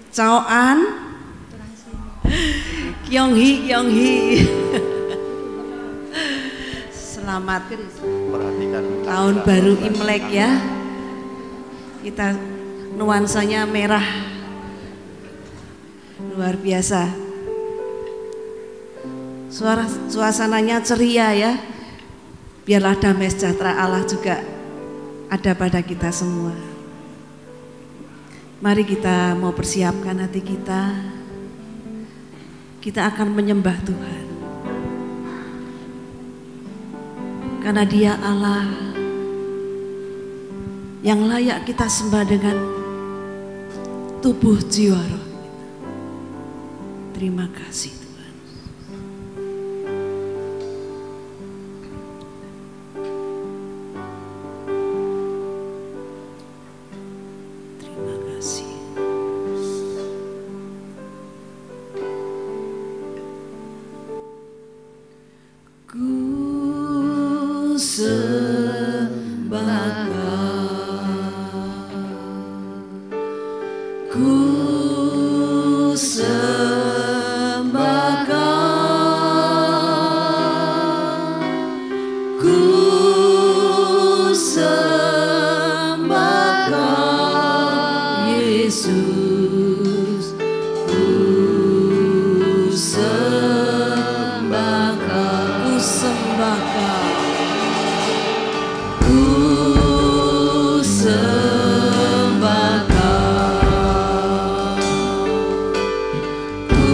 Caoan Kyonghi selamat tahun baru Imlek ya. Kita nuansanya merah luar biasa, suasananya ceria ya. Biarlah damai sejahtera Allah juga ada pada kita semua. Mari kita mau persiapkan hati kita. Kita akan menyembah Tuhan karena Dia Allah yang layak kita sembah dengan tubuh jiwa roh. Terima kasih Tuhan. Terima kasih. Ku sembah Ku sembah Ku sembah Yesus. Ku sembah Ku sembah Ku sembah Ku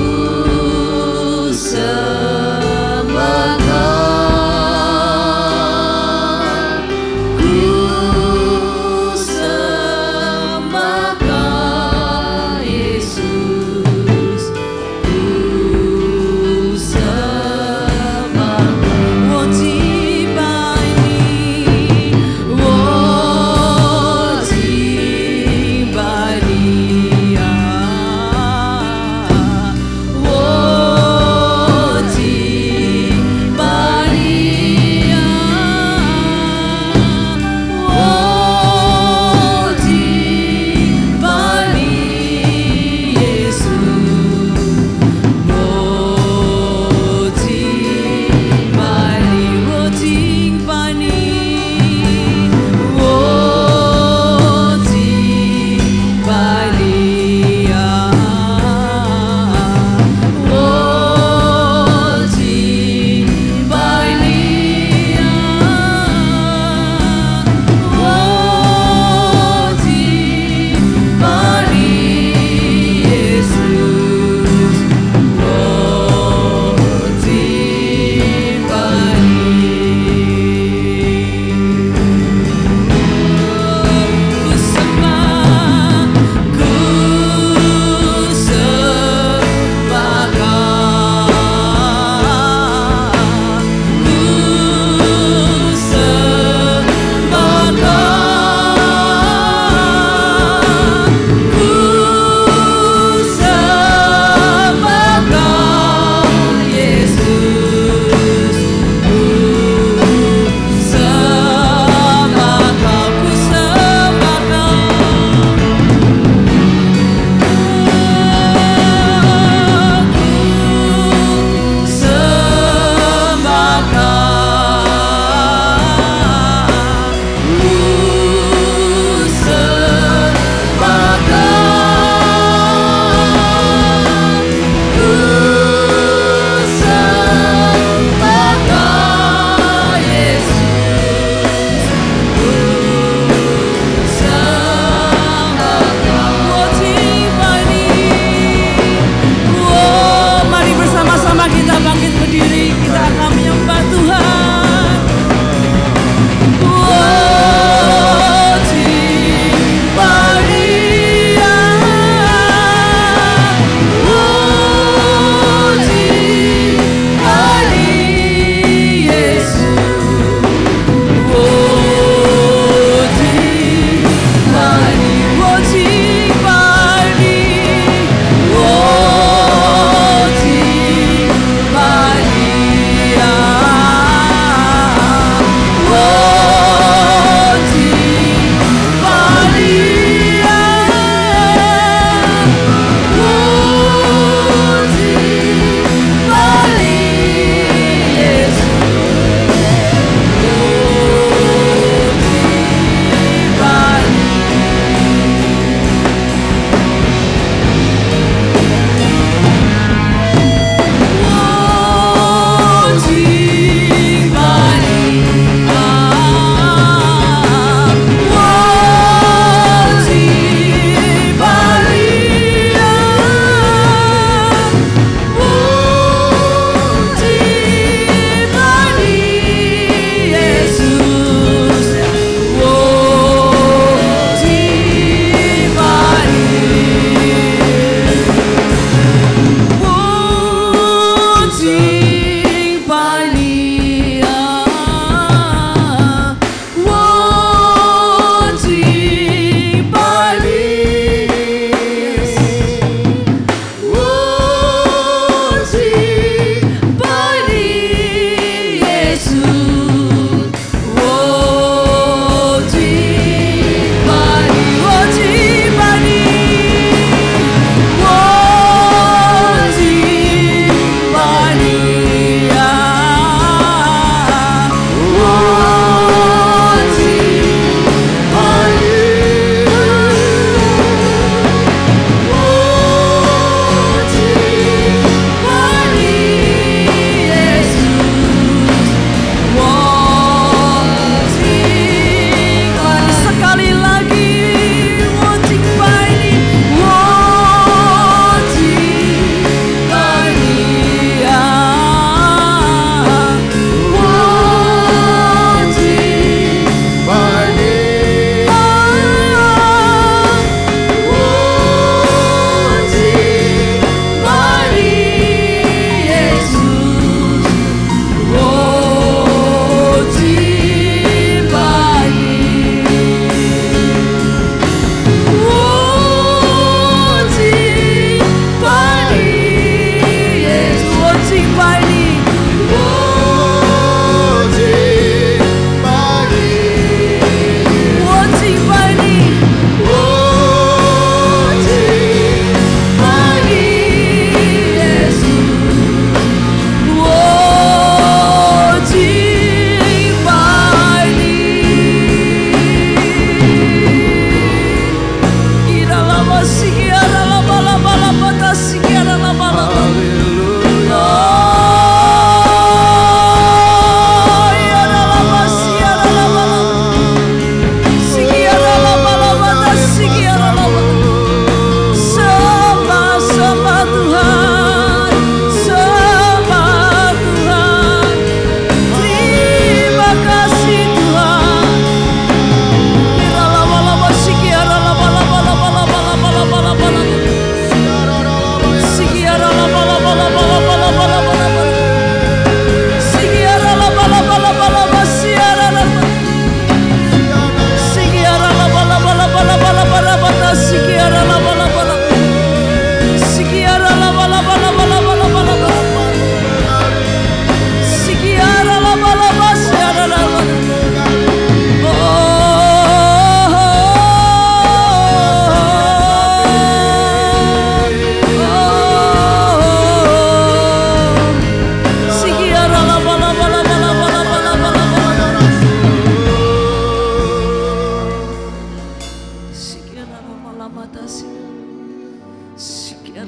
Ini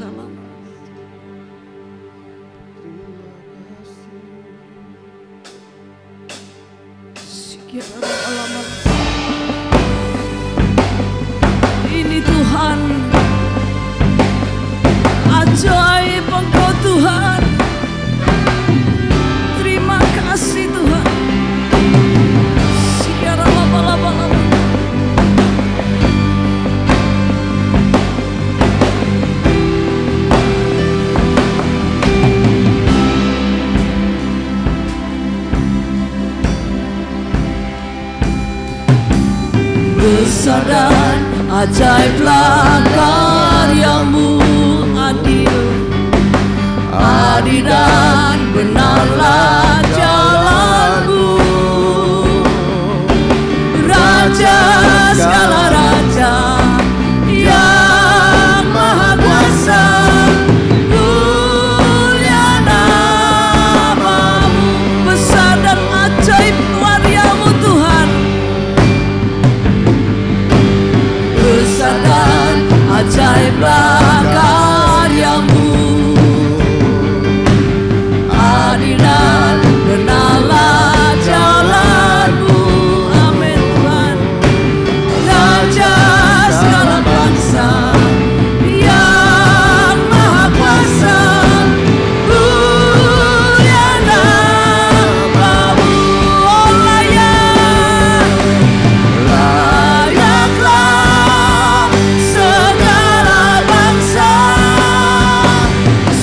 Tuhan, ajaib Engkau Tuhan. Terima kasih Tuhan. Besar dan ajaiblah karyamu, adil, adil dan benarlah jalanmu. Raja segala raja yang maha kuasa, mulia namamu. Besar dan ajaib karyamu Tuhan. Besar dan ajaiblah karyamu, adil dan benarlah jalanmu. Amin Tuhan. Raja segala bangsa yang maha kuasa, mulia namamu. Oh layak, layaklah segala bangsa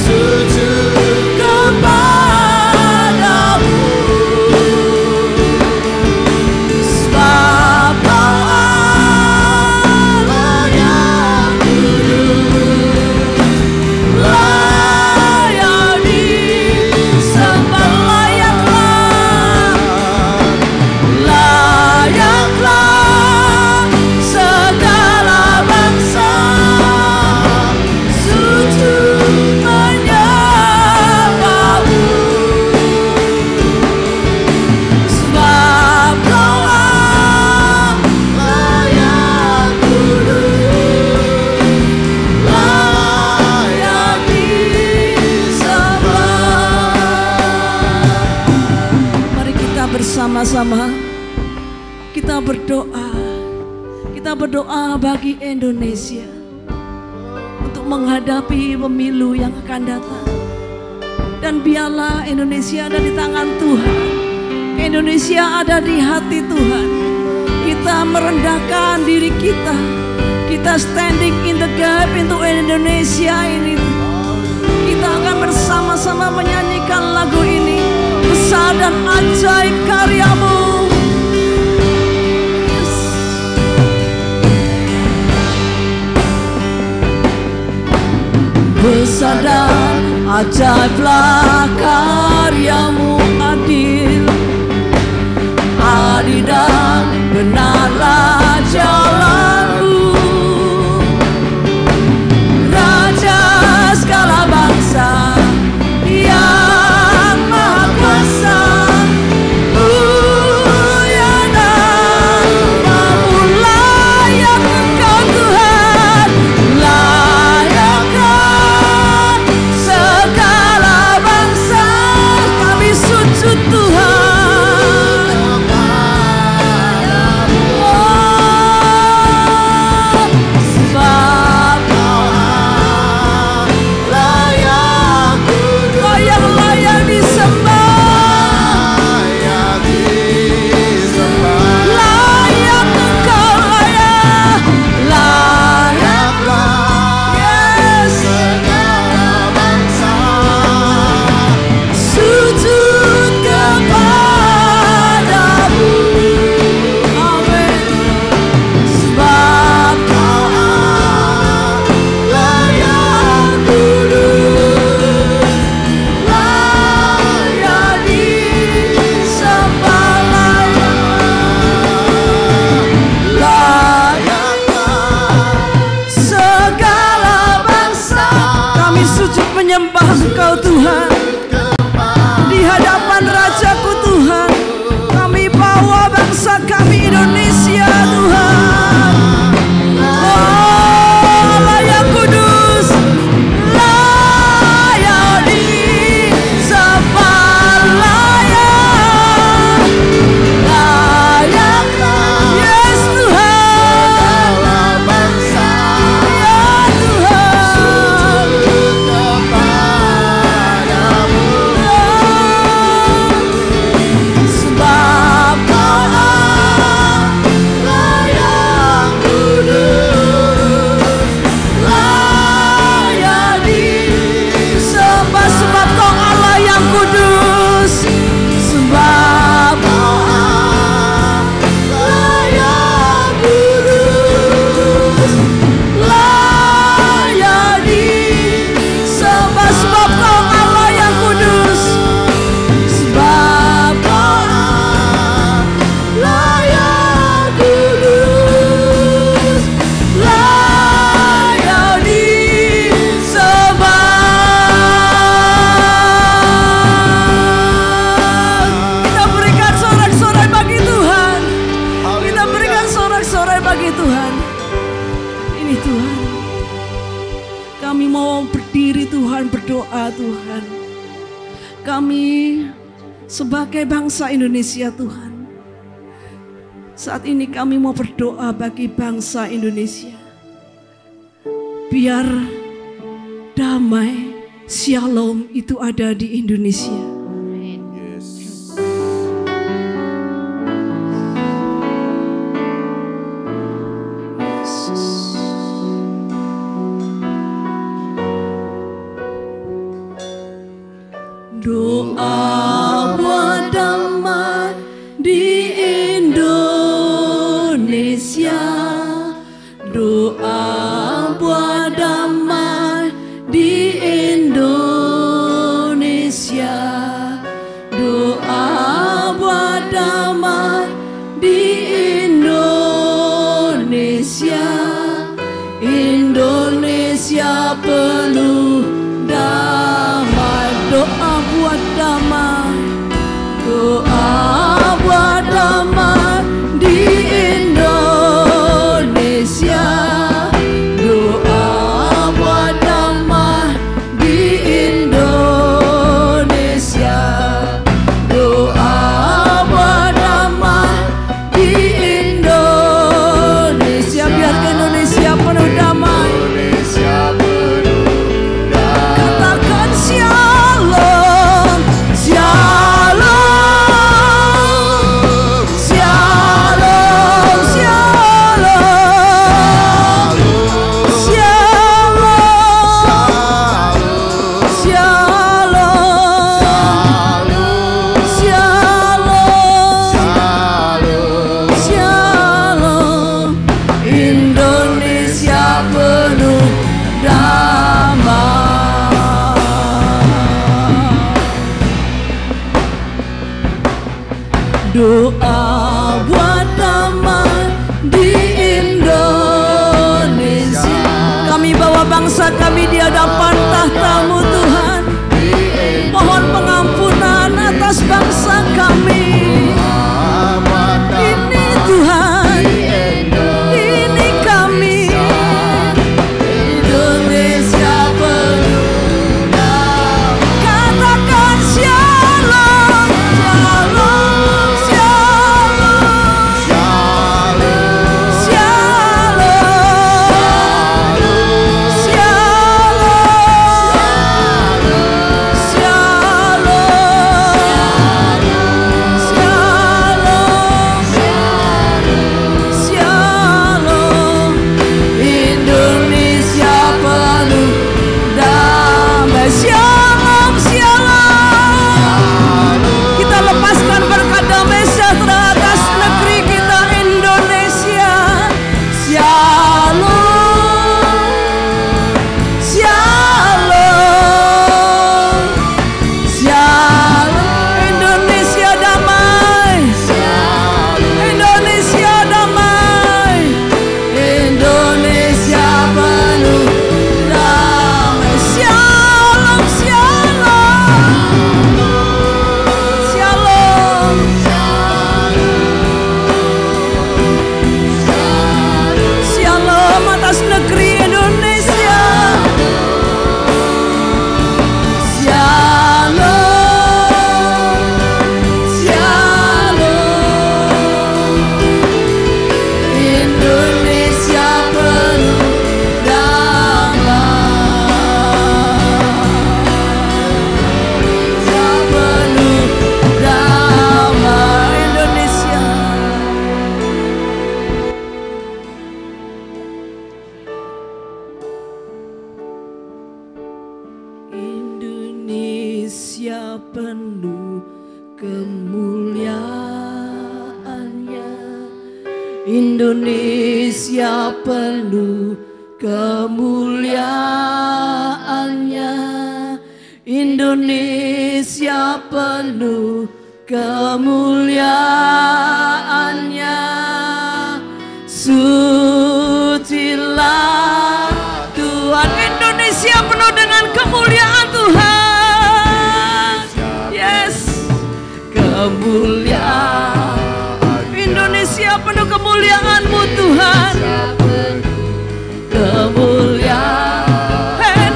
sujud kepadamu. Sebab Kau Allah yang kudus, layak disembah. Layaklah segala bangsa sujud menyembahmu. Sebab Kau Allah yang kudus, layak disembah. Mari kita bersama-sama kita berdoa. Kita berdoa bagi Indonesia untuk menghadapi pemilu yang akan datang. Dan biarlah Indonesia ada di tangan Tuhan. Indonesia ada di hati Tuhan. Kita merendahkan diri kita. Kita standing in the gap untuk Indonesia ini. Kita akan bersama-sama menyanyikan lagu ini. Besar dan ajaib karyamu. Besar dan ajaiblah karyamu, adil, adil dan benarlah jalanmu. Raja segala bangsa yang maha kuasa, mulia namamu. Layak Engkau Tuhan, layaklah segala bangsa kami sujud Tuhan. Sebab Kau layak kudus, layak disembah. Layak Engkau, layaklah segala bangsa sujud kepadamu. Amin. Sebab Kau layak kudus, layak disembah. Layaklah segala bangsa kami sujud menyembah Engkau Tuhan. Di hadapan Rajaku Tuhan, kami bawa bangsa kami Indonesia Tuhan. Oh layak kudus, kami mau berdiri Tuhan, berdoa Tuhan. Kami sebagai bangsa Indonesia Tuhan, saat ini kami mau berdoa bagi bangsa Indonesia. Biar damai, shalom itu ada di Indonesia. Doa buat damai di Indonesia. Doa buat damai di Indonesia. Doa buat damai di Indonesia. Indonesia penuh damai. Doa buat damai, doa buat damai di Indonesia. Doa buat damai di Indonesia. Doa buat damai di Indonesia. Biar Indonesia penuh damai. Katakan shalom, shalom, shalom, shalom, shalom, shalom, Indonesia penuh damai. Doa buat damai di Indonesia. Kami bawa bangsa kami di hadapan tahta-Mu Tuhan. Mohon pengampunan atas bangsa kami. Ini Tuhan, ini kami. Indonesia penuh damai. Katakan shalom, shalom, shalom, penuh kemuliaannya. Indonesia penuh kemuliaannya. Indonesia penuh kemuliaannya. Sucilah Tuhan. Indonesia penuh dengan kemuliaan Tuhan. Yes, kemuliaan. Indonesia penuh kemuliaan-Mu Tuhan. Kemuliaan.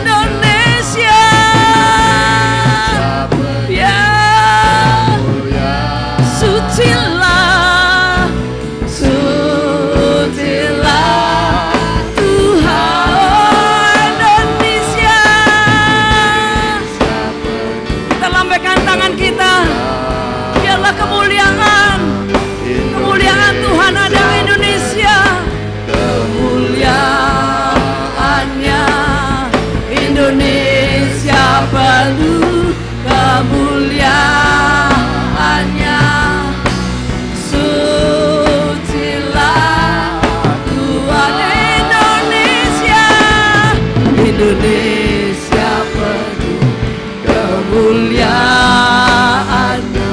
Indonesia penuh kemuliaan.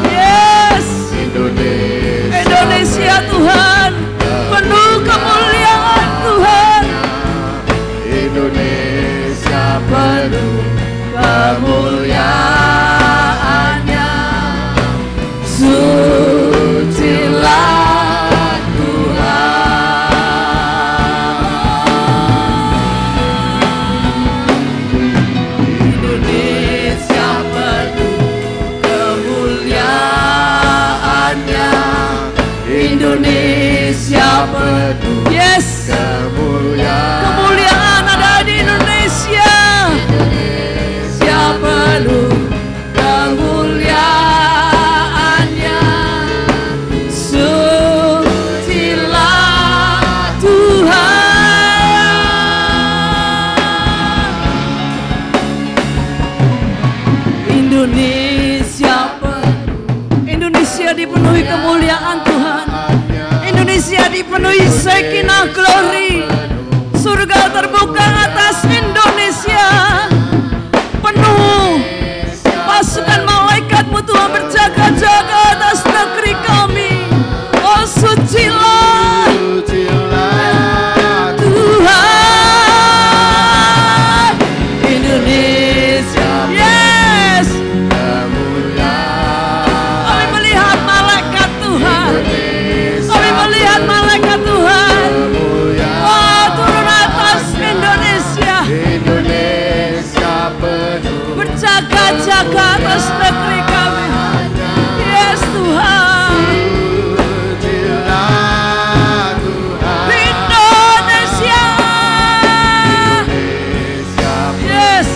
Yes, Indonesia Tuhan, penuh kemuliaan Tuhan. Indonesia penuh kemuliaannya. Sucilah Indonesia penuh kemuliaannya. Indonesia penuh, yes, kemuliaan ada di Indonesia. Indonesia penuh kemuliaannya. Sucilah Tuhan. Indonesia dipenuhi kemuliaan Tuhan. Indonesia dipenuhi Shekinah glory. Surga terbuka atas Indonesia. Penuh pasukan malaikatmu Tuhan berjaga-jaga atas negeri kami. Oh sucilah Tuhan. Indonesia, yes, kami melihat malaikat Tuhan. Kami melihat malaikat Tuhan. Oh turun atas Indonesia. Berjaga-jaga atas negeri kami. Yes Tuhan. Indonesia. Yes.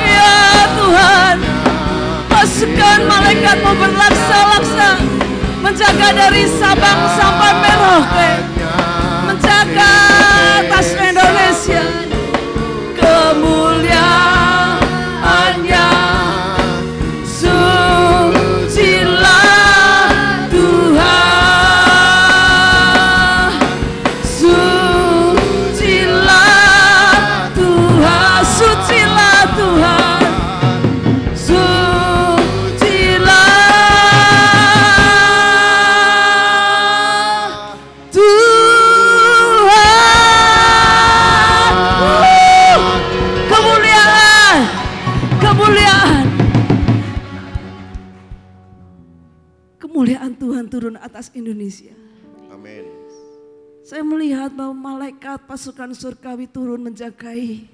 Ya Tuhan. Pasukan malaikatmu berlaksa-laksa menjaga dari Sabang sampai Merauke, menjaga atas Indonesia. Kemuliaannya. Sucilah Tuhan. Sucilah Tuhan. Sucilah Tuhan. Kemuliaan Tuhan turun atas Indonesia. Amin. Saya melihat bahwa malaikat pasukan surgawi turun menjagai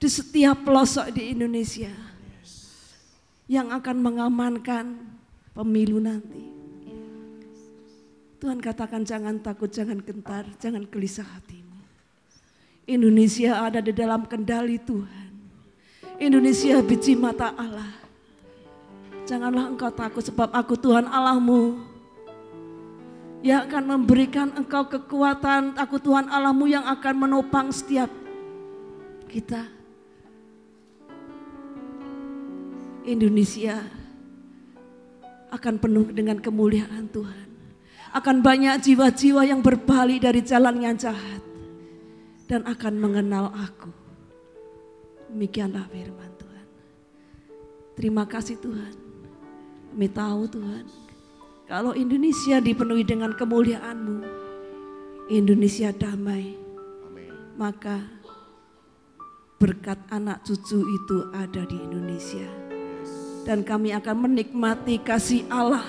di setiap pelosok di Indonesia yang akan mengamankan pemilu nanti. Tuhan katakan jangan takut, jangan gentar, jangan gelisah hatimu. Indonesia ada di dalam kendali Tuhan. Indonesia biji mata Allah. Janganlah engkau takut sebab aku Tuhan Allahmu yang akan memberikan engkau kekuatan. Aku Tuhan Allahmu yang akan menopang setiap kita. Indonesia akan penuh dengan kemuliaan Tuhan. Akan banyak jiwa-jiwa yang berbalik dari jalan yang jahat dan akan mengenal aku. Demikianlah firman Tuhan. Terima kasih Tuhan. Kami tahu Tuhan, kalau Indonesia dipenuhi dengan kemuliaan-Mu, Indonesia damai, maka berkat anak cucu itu ada di Indonesia. Dan kami akan menikmati kasih Allah.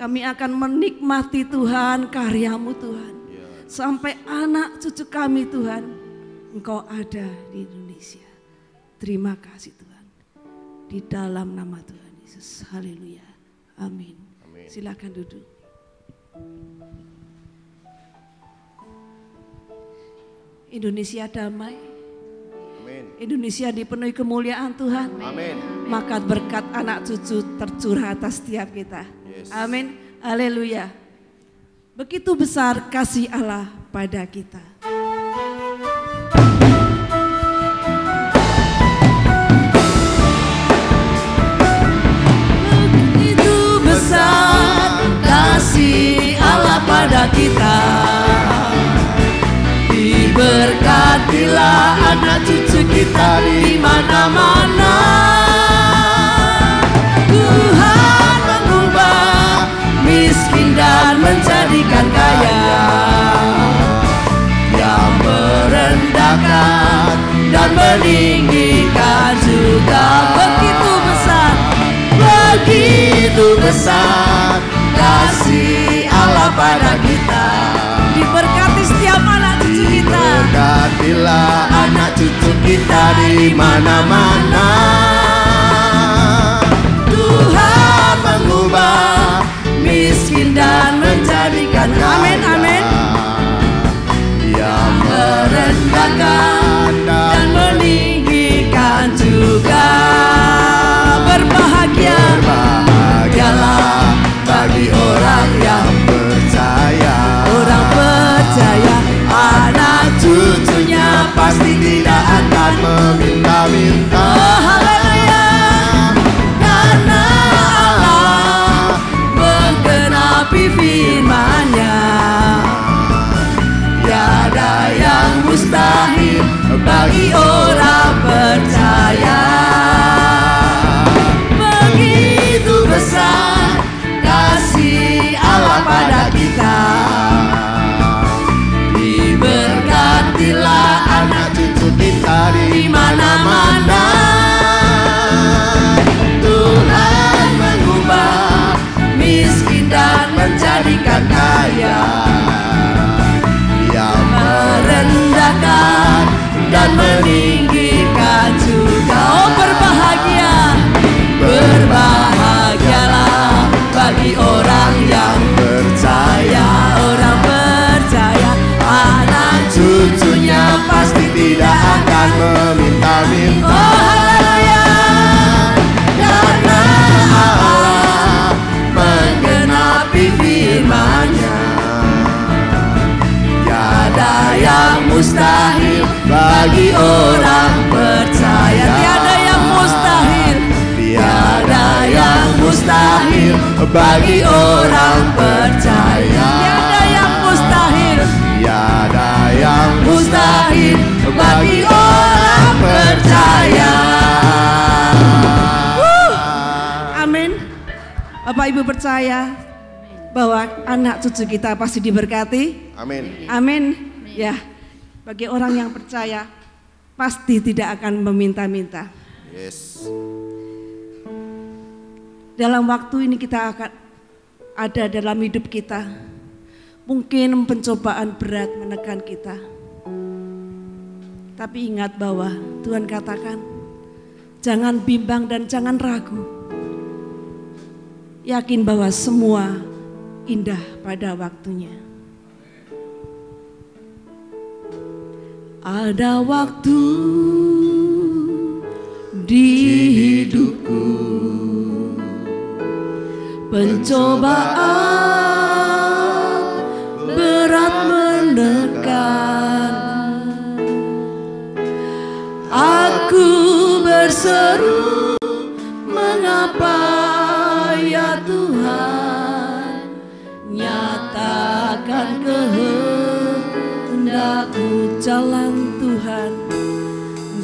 Kami akan menikmati Tuhan, karya-Mu Tuhan. Sampai anak cucu kami Tuhan, Engkau ada di Indonesia. Terima kasih Tuhan. Di dalam nama Tuhan Yesus. Haleluya. Amin. Silakan duduk. Indonesia damai. Amin. Indonesia dipenuhi kemuliaan Tuhan. Amin. Maka berkat anak cucu tercurah atas setiap kita. Yes. Amin. Haleluya. Begitu besar kasih Allah pada kita. Kasih Allah pada kita, diberkatilah kita di mana-mana. Tuhan mengubah miskin dan menjadikan kaya, Yang merendahkan dan meninggikan juga. Begitu besar kasih Allah pada kita. Diberkati setiap anak cucu kita. Berkatilah anak cucu kita di mana-mana. Tuhan mengubah miskin dan menjadikan kaya. Amin, amin. Yang merendahkan dan meninggikan juga. Berbahagialah bagi orang yang percaya. Orang percaya anak cucunya pasti tidak akan meminta-minta. Oh, haleluya. Karena Allah menggenapi firman-Nya. Tiada yang mustahil bagi orang percaya. Begitu besar kasih Allah pada kita. Diberkatilah anak cucu kita di mana-mana. Tuhan mengubah miskin dan menjadikan kaya. Dia merendahkan dan meninggikan juga. Oh, berbahagialah bagi orang yang percaya. Orang percaya anak cucunya pasti tidak akan meminta-minta. Oh, haleluya. Karena Allah menggenapi firman-Nya. Tiada yang mustahil bagi orang percaya. Tiada yang mustahil. Tiada yang mustahil bagi orang percaya. Tiada yang mustahil. Tiada yang mustahil bagi orang percaya. Amin. Bapak Ibu percaya bahwa anak cucu kita pasti diberkati. Amin. Amin. Ya, bagi orang yang percaya pasti tidak akan meminta-minta. Yes. Dalam waktu ini kita akan ada dalam hidup kita. Mungkin pencobaan berat menekan kita. Tapi ingat bahwa Tuhan katakan, jangan bimbang dan jangan ragu. Yakin bahwa semua indah pada waktunya. Ada waktu di hidupku, pencobaan berat menekan. Aku berseru, mengapa ya Tuhan, nyatakan kehendakmu. Jalan Tuhan,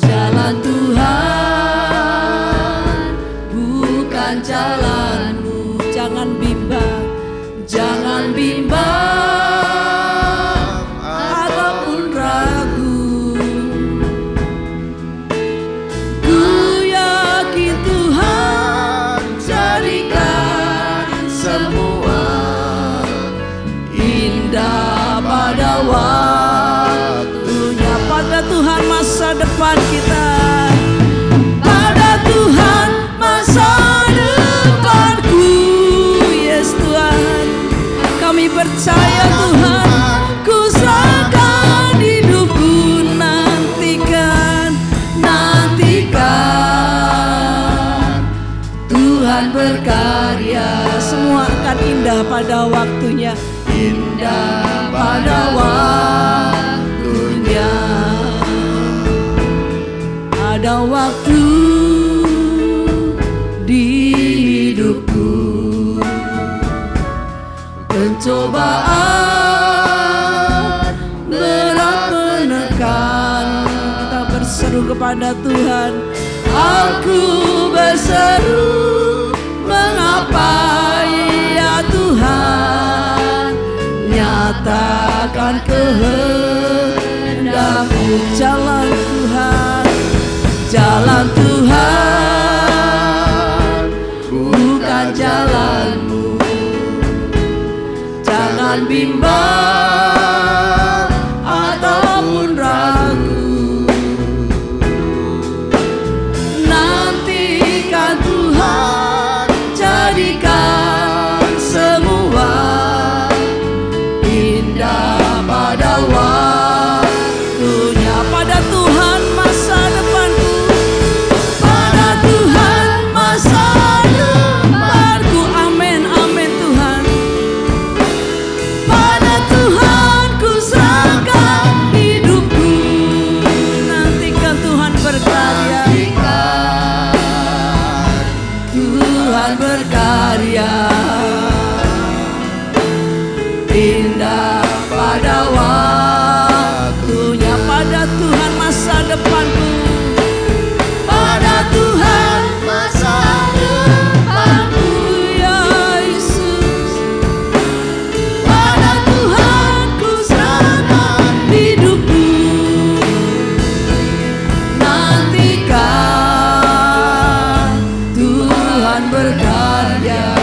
jalan Tuhan bukan jalanmu. Jangan bimbang, jangan bimbang ataupun ragu. Ku yakin Tuhan jadikan semua indah pada waktunya. Pada Tuhan masa depan kita, pada Tuhan masa depanku. Yes Tuhan, kami percaya Tuhan, ku serahkan hidupku. Nantikan Tuhan berkarya. Semua akan indah pada waktunya. Indah pada waktunya. Ada waktu di hidupku, pencobaan berat menekan. Kita berseru kepada Tuhan. Aku berseru, mengapa ya Tuhan, nyatakan kehendak-Mu. Jalan Tuhan, jalan Tuhan, bukan jalan-Mu. Jangan bimbang ataupun ragu, nantikan Tuhan jadikan semua indah pada waktunya. Pada Tuhan masa depanku, pada Tuhan masa depanku. Amin, amin Tuhan. Pada Tuhan ku serahkan hidupku. Nantikan Tuhan berkarya, Tuhan berkarya, indah pada waktunya. Pada Tuhan masa depanku, pada Tuhan masa depanku ya Yesus. Pada Tuhan ku serahkan hidupku. Nantikan Tuhan berkarya,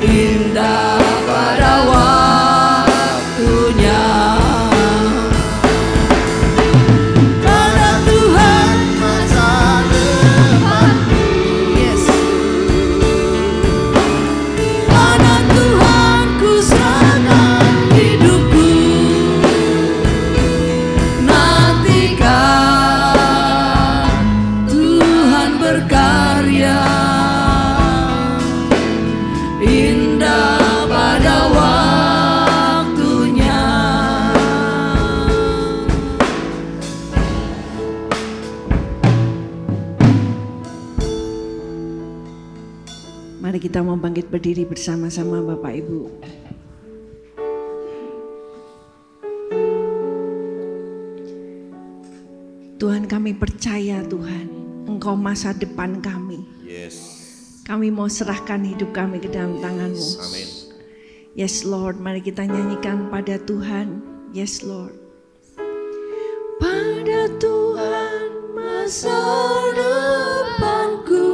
indah pada waktunya. Pada Tuhan masa depanku, yes. Pada Tuhan ku serahkan hidupku. Nantikan Tuhan berkarya, indah pada waktunya. Mari kita mau bangkit berdiri bersama-sama Bapak Ibu. Tuhan, kami percaya Tuhan, Engkau masa depan kami. Kami mau serahkan hidup kami ke dalam tangan-Mu. Amin. Yes Lord, mari kita nyanyikan pada Tuhan. Yes Lord. Pada Tuhan masa depanku,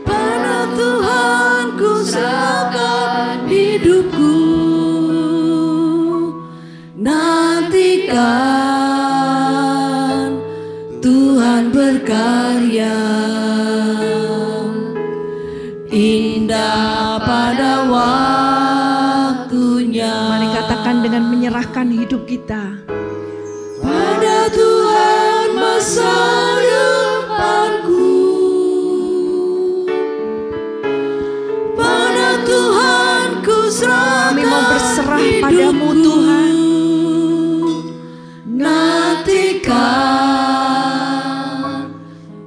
pada Tuhan ku serahkan hidupku. Nantikan Tuhan berkarya, indah pada waktunya. Mari katakan dengan menyerahkan hidup kita. Pada Tuhan masa depanku, pada Tuhan ku serahkan. Kami mau berserah padamu Tuhan. Nantikan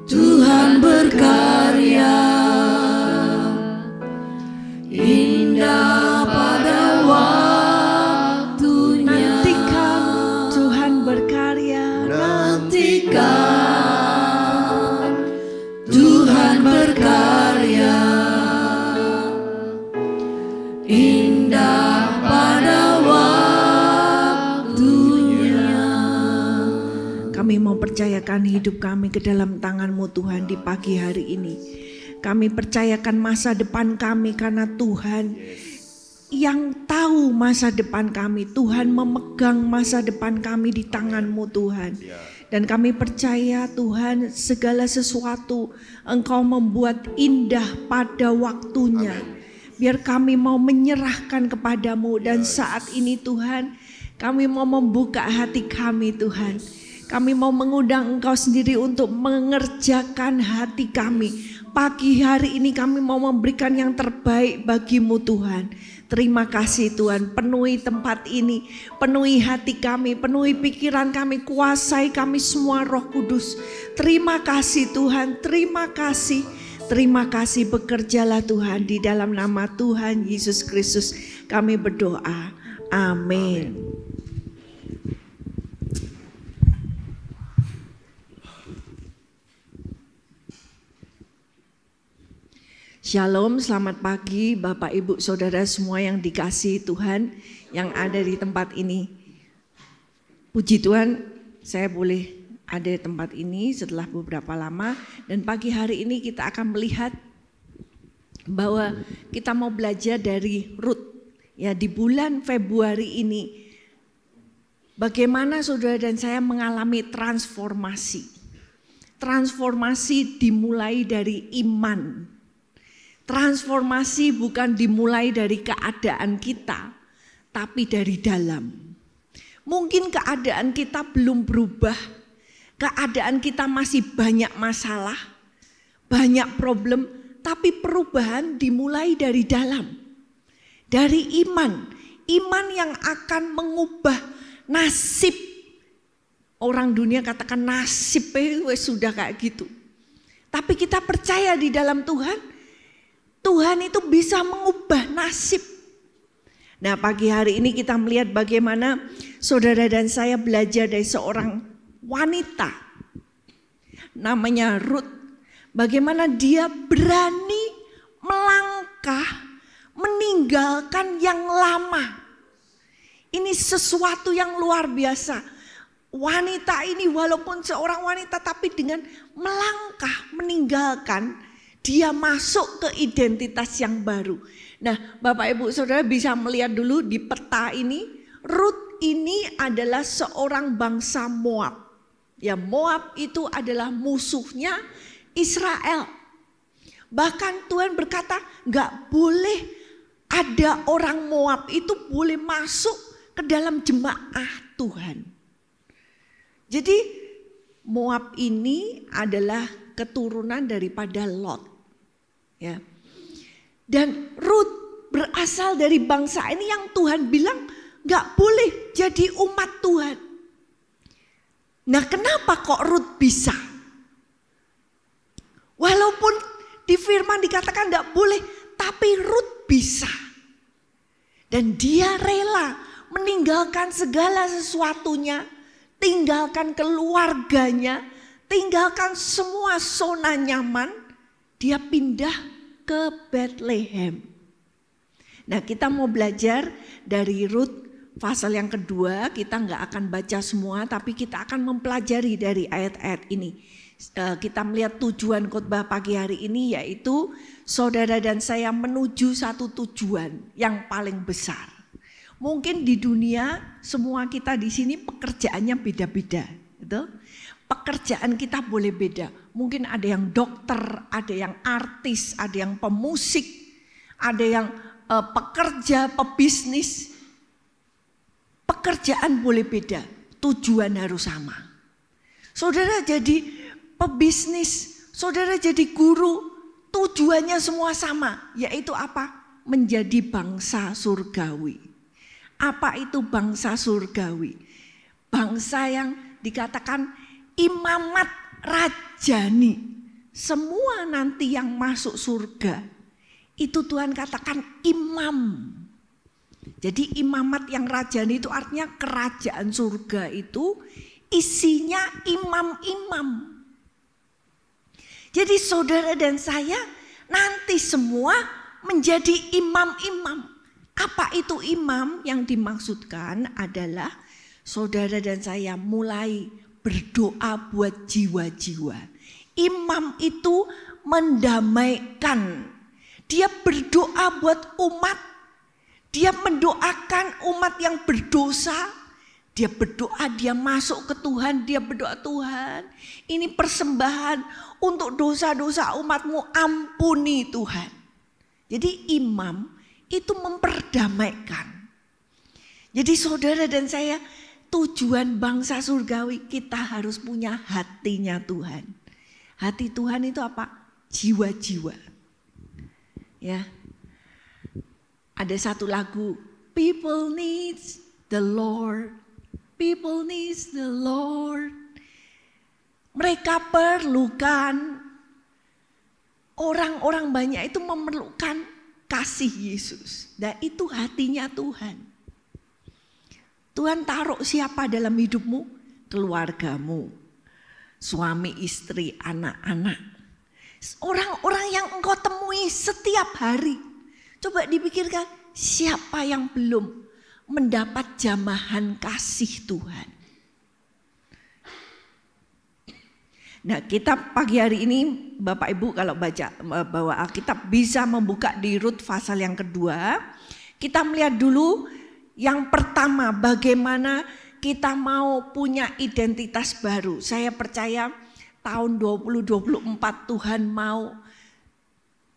Tuhan berkarya, indah pada waktunya. Nantikan Tuhan berkarya, nantikan Tuhan berkarya, indah pada waktunya. Kami mau percayakan hidup kami ke dalam tangan-Mu Tuhan di pagi hari ini. Kami percayakan masa depan kami karena Tuhan yang tahu masa depan kami. Tuhan memegang masa depan kami di tangan-Mu Tuhan. Dan kami percaya Tuhan segala sesuatu Engkau membuat indah pada waktunya. Biar kami mau menyerahkan kepadamu. Dan saat ini Tuhan, kami mau membuka hati kami Tuhan. Kami mau mengundang Engkau sendiri untuk mengerjakan hati kami. Pagi hari ini kami mau memberikan yang terbaik bagi-Mu Tuhan. Terima kasih Tuhan, penuhi tempat ini, penuhi hati kami, penuhi pikiran kami, kuasai kami semua Roh Kudus. Terima kasih Tuhan, terima kasih. Terima kasih, bekerjalah Tuhan, di dalam nama Tuhan Yesus Kristus kami berdoa. Amin. Shalom, selamat pagi Bapak Ibu Saudara semua yang dikasihi Tuhan yang ada di tempat ini. Puji Tuhan, saya boleh ada di tempat ini setelah beberapa lama, dan pagi hari ini kita akan melihat bahwa kita mau belajar dari Rut. Ya, di bulan Februari ini bagaimana saudara dan saya mengalami transformasi. Transformasi dimulai dari iman. Transformasi bukan dimulai dari keadaan kita, tapi dari dalam. Mungkin keadaan kita belum berubah, keadaan kita masih banyak masalah, banyak problem, tapi perubahan dimulai dari dalam. Dari iman, iman yang akan mengubah nasib. Orang dunia katakan nasib sudah kayak gitu. Tapi kita percaya di dalam Tuhan, Tuhan itu bisa mengubah nasib. Nah, pagi hari ini kita melihat bagaimana saudara dan saya belajar dari seorang wanita namanya Rut. Bagaimana dia berani melangkah meninggalkan yang lama. Ini sesuatu yang luar biasa. Wanita ini walaupun seorang wanita tapi dengan melangkah meninggalkan, dia masuk ke identitas yang baru. Nah, Bapak Ibu Saudara bisa melihat dulu di peta ini, Rut ini adalah seorang bangsa Moab. Ya, Moab itu adalah musuhnya Israel. Bahkan Tuhan berkata, nggak boleh ada orang Moab itu boleh masuk ke dalam jemaah Tuhan. Jadi Moab ini adalah keturunan daripada Lot. Ya. Dan Rut berasal dari bangsa ini yang Tuhan bilang gak boleh jadi umat Tuhan. Nah, kenapa kok Rut bisa? Walaupun di firman dikatakan gak boleh, tapi Rut bisa. Dan dia rela meninggalkan segala sesuatunya, tinggalkan keluarganya, tinggalkan semua zona nyaman. Dia pindah ke Bethlehem. Nah, kita mau belajar dari Rut pasal yang kedua. Kita nggak akan baca semua, tapi kita akan mempelajari dari ayat-ayat ini. Kita melihat tujuan khotbah pagi hari ini, yaitu saudara dan saya menuju satu tujuan yang paling besar. Mungkin di dunia semua kita di sini pekerjaannya beda-beda, gitu. Pekerjaan kita boleh beda. Mungkin ada yang dokter, ada yang artis, ada yang pemusik, ada yang pekerja, pebisnis. Pekerjaan boleh beda, tujuan harus sama. Saudara jadi pebisnis, saudara jadi guru, tujuannya semua sama. Yaitu apa? Menjadi bangsa surgawi. Apa itu bangsa surgawi? Bangsa yang dikatakan imamat rajani. Semua nanti yang masuk surga itu Tuhan katakan imam. Jadi imamat yang rajani itu artinya kerajaan surga itu isinya imam-imam. Jadi saudara dan saya nanti semua menjadi imam-imam. Apa itu imam? Yang dimaksudkan adalah saudara dan saya mulai berdoa buat jiwa-jiwa. Imam itu mendamaikan. Dia berdoa buat umat. Dia mendoakan umat yang berdosa. Dia berdoa, dia masuk ke Tuhan. Dia berdoa, Tuhan, ini persembahan untuk dosa-dosa umatmu, ampuni Tuhan. Jadi imam itu memperdamaikan. Jadi saudara dan saya, tujuan bangsa surgawi kita harus punya hatinya Tuhan. Hati Tuhan itu apa? Jiwa-jiwa. Ya. Ada satu lagu, People needs the Lord. People needs the Lord. Mereka perlukan, orang-orang banyak itu memerlukan kasih Yesus. Dan itu hatinya Tuhan. Tuhan taruh siapa dalam hidupmu? Keluargamu, suami, istri, anak-anak. Orang-orang yang engkau temui setiap hari. Coba dipikirkan, siapa yang belum mendapat jamahan kasih Tuhan? Nah, kita pagi hari ini Bapak Ibu kalau baca bawa Alkitab bisa membuka di Rut pasal yang kedua. Kita melihat dulu yang pertama, bagaimana kita mau punya identitas baru. Saya percaya tahun 2024 Tuhan mau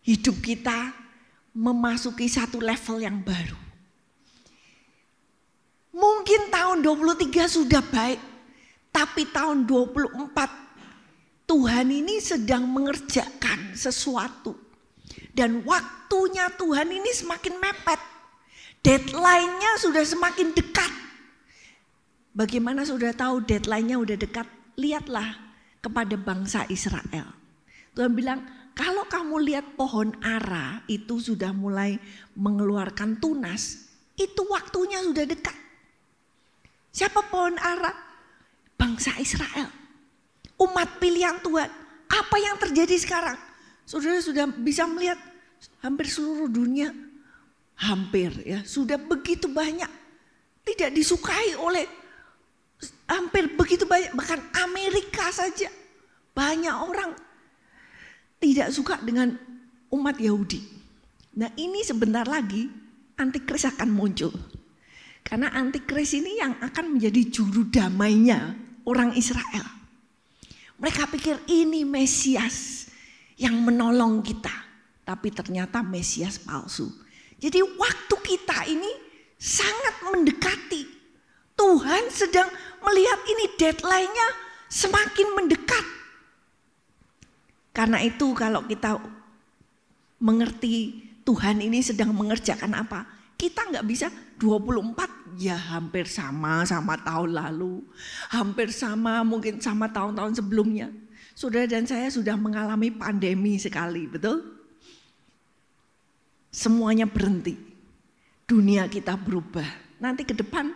hidup kita memasuki satu level yang baru. Mungkin tahun 23 sudah baik, tapi tahun 24 Tuhan ini sedang mengerjakan sesuatu. Dan waktunya Tuhan ini semakin mepet. Deadline-nya sudah semakin dekat. Bagaimana sudah tahu deadline-nya udah dekat? Lihatlah kepada bangsa Israel. Tuhan bilang, kalau kamu lihat pohon ara itu sudah mulai mengeluarkan tunas, itu waktunya sudah dekat. Siapa pohon ara? Bangsa Israel. Umat pilihan Tuhan. Apa yang terjadi sekarang? Saudara sudah bisa melihat hampir seluruh dunia. Hampir ya. Sudah begitu banyak. Tidak disukai oleh hampir begitu banyak. Bahkan Amerika saja. Banyak orang tidak suka dengan umat Yahudi. Nah ini sebentar lagi antikris akan muncul. Karena antikris ini yang akan menjadi juru damainya orang Israel. Mereka pikir ini Mesias yang menolong kita. Tapi ternyata Mesias palsu. Jadi waktu kita ini sangat mendekati. Tuhan sedang melihat ini deadline-nya semakin mendekat. Karena itu kalau kita mengerti Tuhan ini sedang mengerjakan apa, kita nggak bisa 24 ya hampir sama tahun lalu, hampir sama mungkin sama tahun-tahun sebelumnya. Saudara dan saya sudah mengalami pandemi sekali, betul? Semuanya berhenti, dunia kita berubah. Nanti ke depan,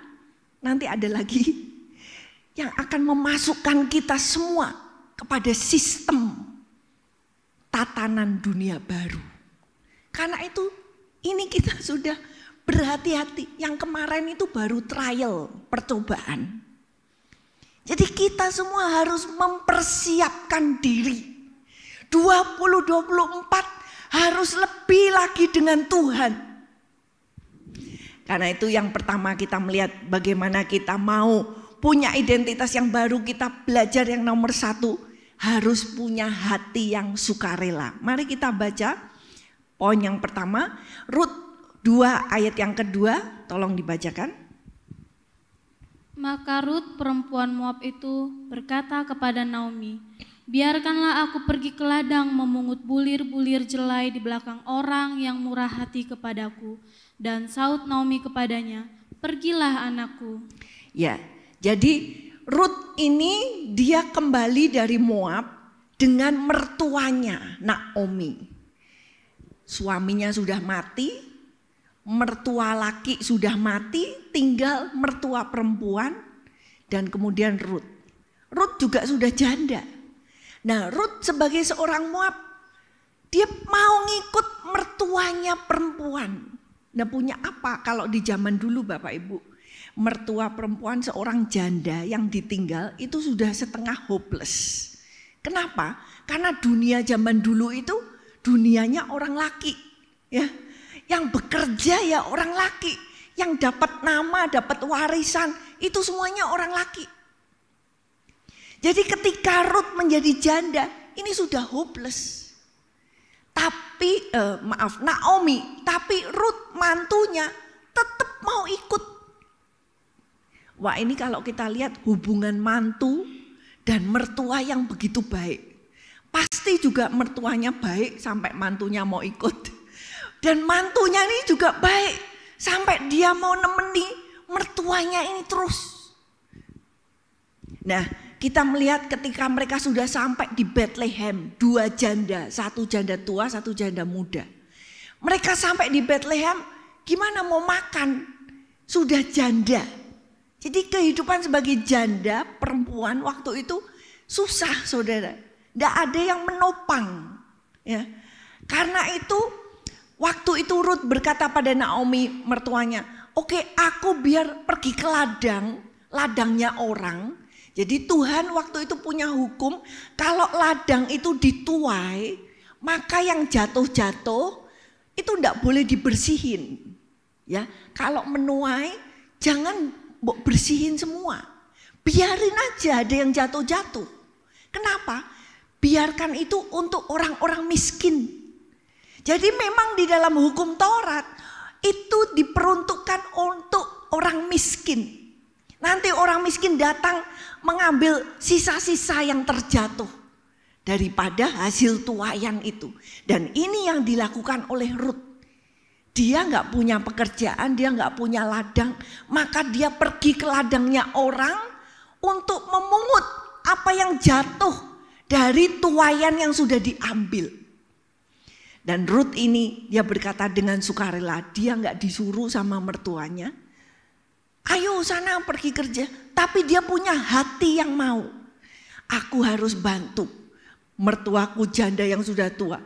nanti ada lagi yang akan memasukkan kita semua kepada sistem tatanan dunia baru. Karena itu ini kita sudah berhati-hati. Yang kemarin itu baru trial, percobaan. Jadi kita semua harus mempersiapkan diri. 2024 harus lebih lagi dengan Tuhan. Karena itu yang pertama kita melihat bagaimana kita mau punya identitas yang baru. Kita belajar yang nomor 1, harus punya hati yang sukarela. Mari kita baca poin yang pertama, Rut 2 ayat yang kedua, tolong dibacakan. Maka Rut perempuan Moab itu berkata kepada Naomi, biarkanlah aku pergi ke ladang memungut bulir-bulir jelai di belakang orang yang murah hati kepadaku. Dan saut Naomi kepadanya, pergilah anakku. Ya, jadi Rut ini dia kembali dari Moab dengan mertuanya Naomi. Suaminya sudah mati, mertua laki sudah mati, tinggal mertua perempuan dan kemudian Rut. Rut juga sudah janda. Nah, Rut sebagai seorang Moab, dia mau ngikut mertuanya perempuan. Nah, punya apa kalau di zaman dulu Bapak Ibu? Mertua perempuan seorang janda yang ditinggal itu sudah setengah hopeless. Kenapa? Karena dunia zaman dulu itu dunianya orang laki, ya. Yang bekerja ya orang laki, yang dapat nama, dapat warisan, itu semuanya orang laki. Jadi ketika Rut menjadi janda, ini sudah hopeless. Tapi Naomi, tapi Rut mantunya tetap mau ikut. Wah, ini kalau kita lihat hubungan mantu dan mertua yang begitu baik. Pasti juga mertuanya baik sampai mantunya mau ikut. Dan mantunya ini juga baik sampai dia mau nemeni mertuanya ini terus. Nah, kita melihat ketika mereka sudah sampai di Bethlehem, 2 janda, 1 janda tua, 1 janda muda. Mereka sampai di Bethlehem, gimana mau makan? Sudah janda. Jadi kehidupan sebagai janda perempuan waktu itu susah, saudara. Tidak ada yang menopang. Ya. Karena itu waktu itu Ruth berkata pada Naomi mertuanya, oke, aku biar pergi ke ladangnya orang. Jadi Tuhan waktu itu punya hukum, kalau ladang itu dituai, maka yang jatuh-jatuh itu tidak boleh dibersihin. Ya, kalau menuai jangan bersihin semua. Biarin aja ada yang jatuh-jatuh. Kenapa? Biarkan itu untuk orang-orang miskin. Jadi memang di dalam hukum Taurat itu diperuntukkan untuk orang miskin. Nanti orang miskin datang mengambil sisa-sisa yang terjatuh daripada hasil tuaian itu. Dan ini yang dilakukan oleh Ruth. Dia nggak punya pekerjaan, dia nggak punya ladang, maka dia pergi ke ladangnya orang untuk memungut apa yang jatuh dari tuaian yang sudah diambil. Dan Ruth ini dia berkata dengan sukarela, dia nggak disuruh sama mertuanya. Ayo sana pergi kerja, tapi dia punya hati yang mau. Aku harus bantu mertuaku janda yang sudah tua.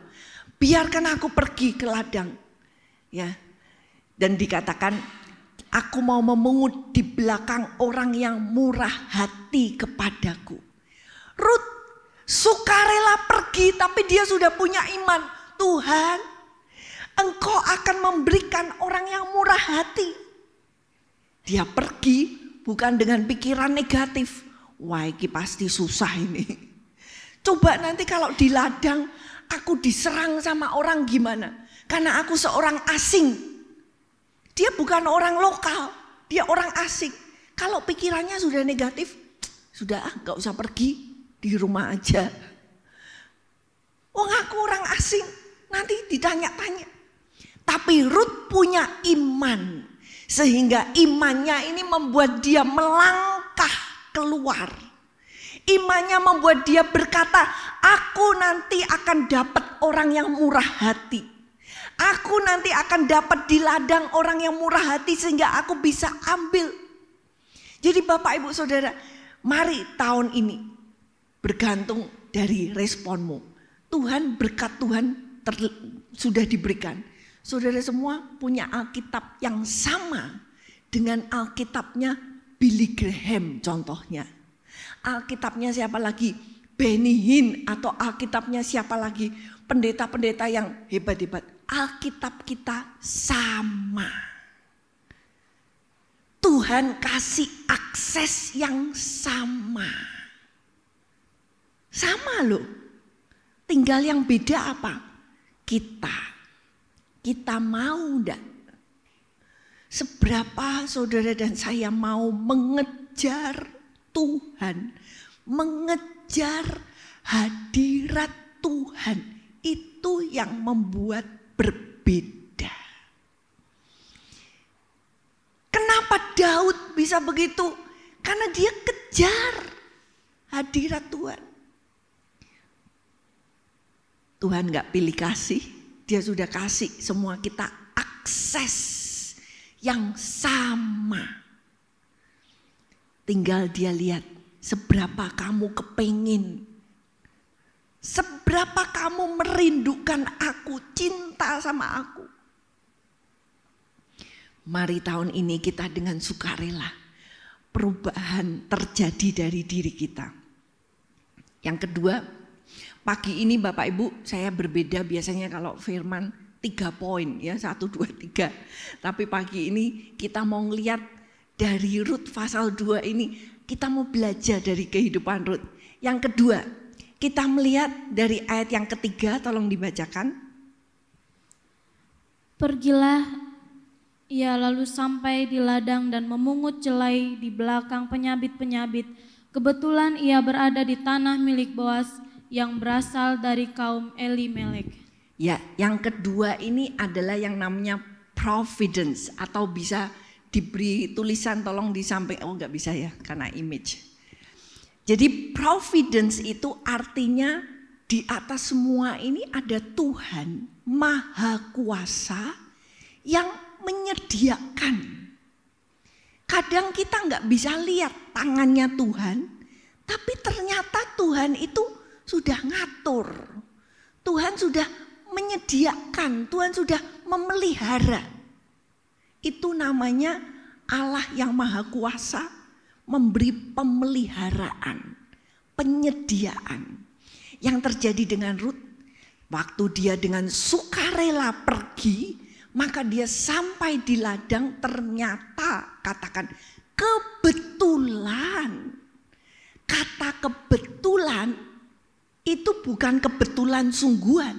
Biarkan aku pergi ke ladang. Ya. Dan dikatakan, aku mau memungut di belakang orang yang murah hati kepadaku. Ruth sukarela pergi, tapi dia sudah punya iman. Tuhan, Engkau akan memberikan orang yang murah hati. Dia pergi bukan dengan pikiran negatif. Wah, ini pasti susah ini. Coba nanti kalau di ladang aku diserang sama orang gimana? Karena aku seorang asing. Dia bukan orang lokal, dia orang asing. Kalau pikirannya sudah negatif, sudah gak usah pergi, di rumah aja. Wong aku orang asing, nanti ditanya-tanya. Tapi Ruth punya iman. Sehingga imannya ini membuat dia melangkah keluar. Imannya membuat dia berkata, aku nanti akan dapat orang yang murah hati. Aku nanti akan dapat di ladang orang yang murah hati sehingga aku bisa ambil. Jadi Bapak Ibu Saudara, mari tahun ini bergantung dari responmu. Tuhan, berkat Tuhan sudah diberikan. Saudara semua punya Alkitab yang sama dengan Alkitabnya Billy Graham contohnya. Alkitabnya siapa lagi? Benny Hinn atau Alkitabnya siapa lagi? Pendeta-pendeta yang hebat-hebat. Alkitab kita sama. Tuhan kasih akses yang sama. Sama loh. Tinggal yang beda apa? Kita mau enggak? Seberapa saudara dan saya mau mengejar Tuhan, mengejar hadirat Tuhan, itu yang membuat berbeda. Kenapa Daud bisa begitu? Karena dia kejar hadirat Tuhan. Tuhan enggak pilih kasih. Dia sudah kasih semua kita akses yang sama. Tinggal dia lihat seberapa kamu kepingin. Seberapa kamu merindukan aku, cinta sama aku. Mari tahun ini kita dengan sukarela. Perubahan terjadi dari diri kita. Yang kedua, pagi ini Bapak Ibu saya berbeda, biasanya kalau firman 3 poin ya, 1, 2, 3. Tapi pagi ini kita mau ngeliat dari Rut pasal 2 ini, kita mau belajar dari kehidupan Rut. Yang kedua, kita melihat dari ayat yang ketiga, tolong dibacakan. Pergilah ia lalu sampai di ladang dan memungut jelai di belakang penyabit-penyabit. Kebetulan ia berada di tanah milik Boas yang berasal dari kaum Elimelek. Ya, yang kedua ini adalah yang namanya providence, atau bisa diberi tulisan tolong di samping. Oh nggak bisa ya karena image. Jadi providence itu artinya di atas semua ini ada Tuhan Maha Kuasa yang menyediakan. kadang kita nggak bisa lihat tangannya Tuhan, tapi ternyata Tuhan itu sudah ngatur. Tuhan sudah menyediakan, Tuhan sudah memelihara. Itu namanya Allah yang Maha Kuasa memberi pemeliharaan, penyediaan. Yang terjadi dengan Rut, waktu dia dengan sukarela pergi, maka dia sampai di ladang, ternyata katakan kebetulan. Kata kebetulan itu bukan kebetulan sungguhan.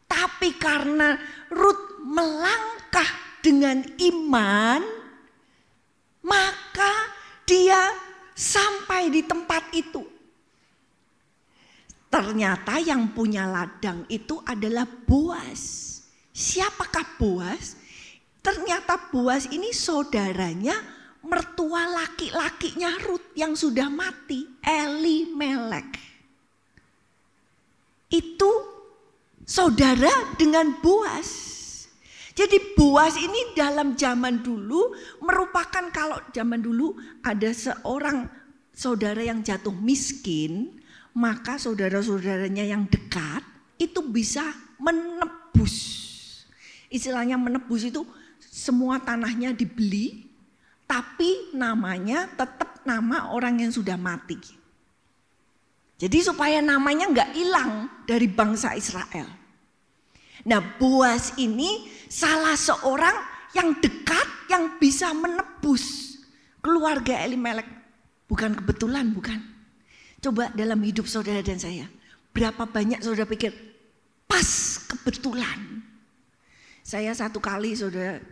Tapi karena Rut melangkah dengan iman, maka dia sampai di tempat itu. Ternyata yang punya ladang itu adalah Boas. Siapakah Boas? Ternyata Boas ini saudaranya mertua laki-lakinya Rut yang sudah mati, Elimelek. Itu saudara dengan Boas. Jadi Boas ini dalam zaman dulu merupakan, kalau zaman dulu ada seorang saudara yang jatuh miskin, maka saudara-saudaranya yang dekat itu bisa menebus. Istilahnya menebus itu semua tanahnya dibeli, tapi namanya tetap nama orang yang sudah mati. Jadi supaya namanya nggak hilang dari bangsa Israel. Nah, Boas ini salah seorang yang dekat yang bisa menebus keluarga Elimelek. Bukan kebetulan, bukan. Coba dalam hidup saudara dan saya, berapa banyak saudara pikir pas kebetulan. Saya satu kali saudara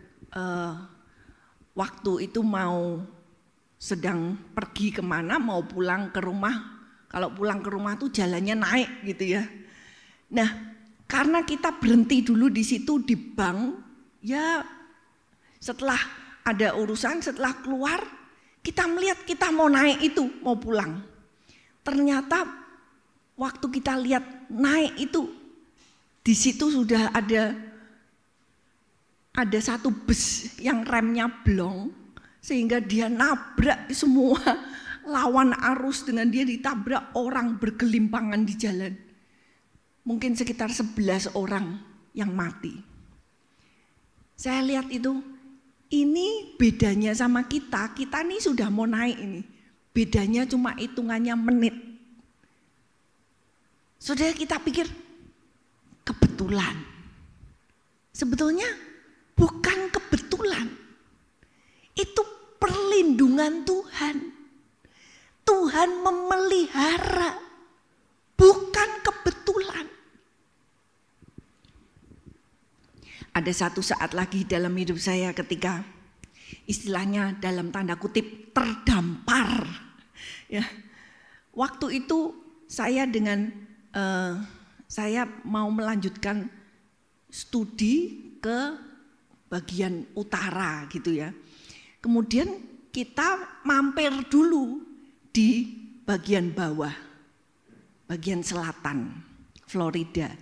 waktu itu mau sedang pergi kemana, mau pulang ke rumah. Kalau pulang ke rumah tuh jalannya naik gitu ya. Nah, karena kita berhenti dulu di situ di bank, ya setelah ada urusan, setelah keluar kita melihat kita mau naik itu, mau pulang. Ternyata waktu kita lihat naik itu, di situ sudah ada satu bus yang remnya blong, sehingga dia nabrak semua lawan arus, dengan dia ditabrak orang bergelimpangan di jalan. Mungkin sekitar 11 orang yang mati. Saya lihat itu, ini bedanya sama kita ini sudah mau naik ini. Bedanya cuma hitungannya menit. Saudara, kita pikir kebetulan. Sebetulnya bukan kebetulan. Itu perlindungan Tuhan. Tuhan memelihara, bukan kebetulan. Ada satu saat lagi dalam hidup saya ketika istilahnya dalam tanda kutip terdampar. Ya, waktu itu saya saya mau melanjutkan studi ke bagian utara gitu ya. Kemudian kita mampir dulu di bagian bawah, bagian selatan, Florida.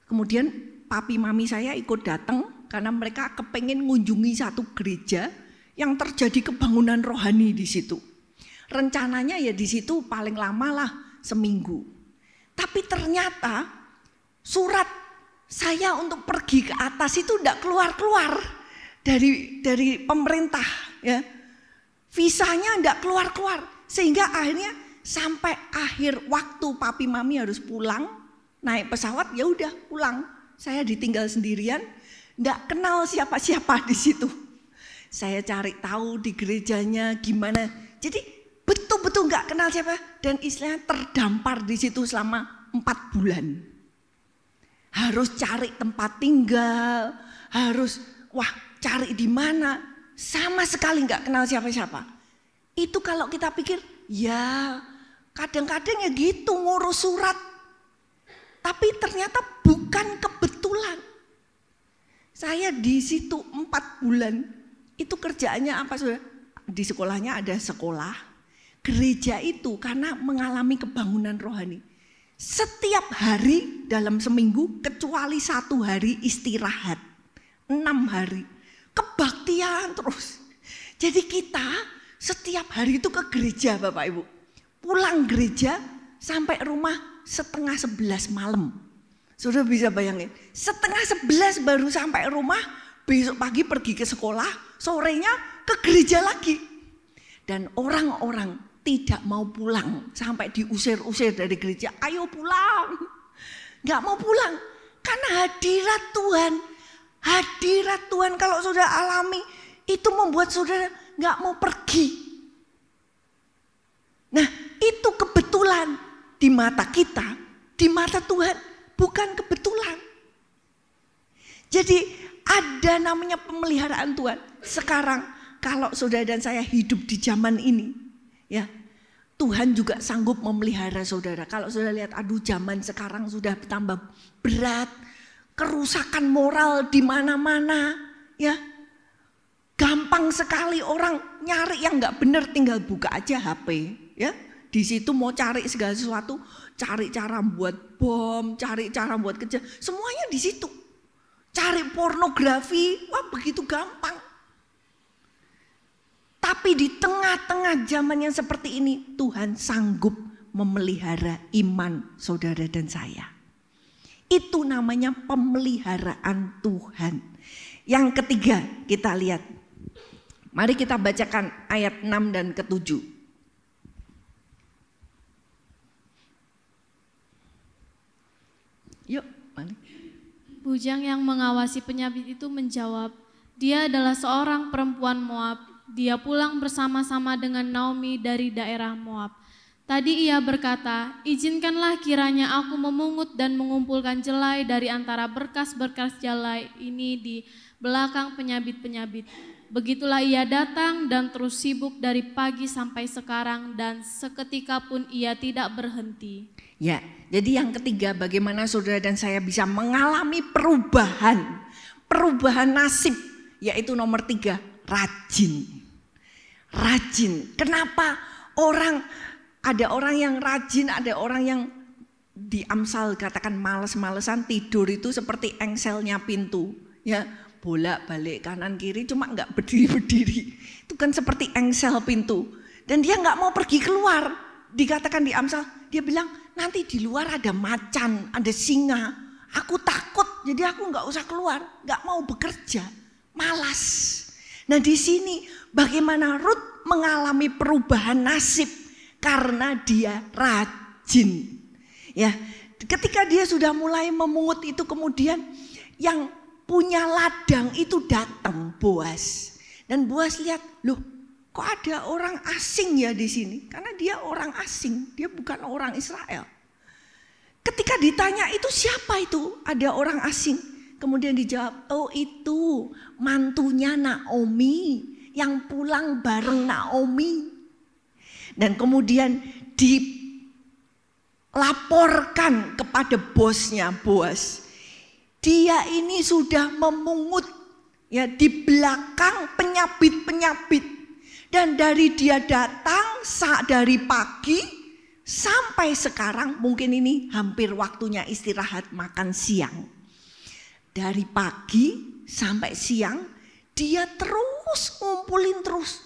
Kemudian papi mami saya ikut datang karena mereka kepengen mengunjungi satu gereja yang terjadi kebangunan rohani di situ. Rencananya ya di situ paling lama lah seminggu. Tapi ternyata surat saya untuk pergi ke atas itu tidak keluar-keluar dari pemerintah ya. Visanya tidak keluar-keluar, sehingga akhirnya sampai akhir waktu papi mami harus pulang, naik pesawat, ya udah pulang. Saya ditinggal sendirian, tidak kenal siapa-siapa di situ. Saya cari tahu di gerejanya gimana. Jadi betul-betul nggak kenal siapa, dan istilahnya terdampar di situ selama 4 bulan. Harus cari tempat tinggal, harus cari di mana, sama sekali nggak kenal siapa-siapa. Itu kalau kita pikir, ya kadang-kadang ya gitu ngurus surat. Tapi ternyata bukan kebetulan. Saya di situ 4 bulan, itu kerjaannya apa saudara? Di sekolahnya ada sekolah, gereja itu karena mengalami kebangunan rohani. Setiap hari dalam seminggu kecuali 1 hari istirahat, 6 hari kebaktian terus. Jadi kita setiap hari itu ke gereja Bapak Ibu. Pulang gereja sampai rumah 10:30 malam. Sudah bisa bayangin, 10:30 baru sampai rumah, besok pagi pergi ke sekolah, sorenya ke gereja lagi. Dan orang-orang tidak mau pulang sampai diusir-usir dari gereja. Ayo pulang, gak mau pulang. Karena hadirat Tuhan kalau saudara alami itu membuat saudara gak mau pergi. Nah itu kebetulan di mata kita, di mata Tuhan bukan kebetulan. Jadi ada namanya pemeliharaan Tuhan. Sekarang kalau saudara dan saya hidup di zaman ini, ya Tuhan juga sanggup memelihara saudara. Kalau saudara lihat, aduh zaman sekarang sudah bertambah berat, kerusakan moral di mana-mana, ya gampang sekali orang nyari yang nggak benar, tinggal buka aja HP, ya di situ mau cari segala sesuatu, cari cara buat bom, cari cara buat kejam, semuanya di situ. Cari pornografi, wah begitu gampang. Tapi di tengah-tengah zaman yang seperti ini, Tuhan sanggup memelihara iman saudara dan saya. Itu namanya pemeliharaan Tuhan. Yang ketiga kita lihat. Mari kita bacakan ayat 6 dan ke-7. Yuk, balik. Bujang yang mengawasi penyabit itu menjawab, dia adalah seorang perempuan Moab. Dia pulang bersama-sama dengan Naomi dari daerah Moab. Tadi ia berkata, izinkanlah kiranya aku memungut dan mengumpulkan jelai dari antara berkas-berkas jelai ini di belakang penyabit-penyabit. Begitulah ia datang dan terus sibuk dari pagi sampai sekarang dan seketika pun ia tidak berhenti. Ya, jadi yang ketiga bagaimana saudara dan saya bisa mengalami perubahan nasib, yaitu nomor 3, rajin. Kenapa ada orang yang rajin, ada orang yang di Amsal katakan males-malesan, tidur itu seperti engselnya pintu, ya bolak-balik kanan kiri cuma nggak berdiri. Itu kan seperti engsel pintu. Dan dia nggak mau pergi keluar. Dikatakan di Amsal, dia bilang nanti di luar ada macan, ada singa. Aku takut, jadi aku nggak usah keluar, nggak mau bekerja, malas. Nah di sini bagaimana Rut mengalami perubahan nasib karena dia rajin. Ya, ketika dia sudah mulai memungut itu, kemudian yang punya ladang itu datang, Boas. Dan Boas lihat, loh kok ada orang asing ya di sini? Karena dia orang asing, dia bukan orang Israel. Ketika ditanya itu siapa itu? Ada orang asing. Kemudian dijawab, oh itu mantunya Naomi yang pulang bareng Naomi. Dan kemudian dilaporkan kepada bosnya Boas. Dia ini sudah memungut ya di belakang penyabit-penyabit. Dan dari dia datang dari pagi sampai sekarang, mungkin ini hampir waktunya istirahat makan siang. Dari pagi sampai siang dia terus ngumpulin terus,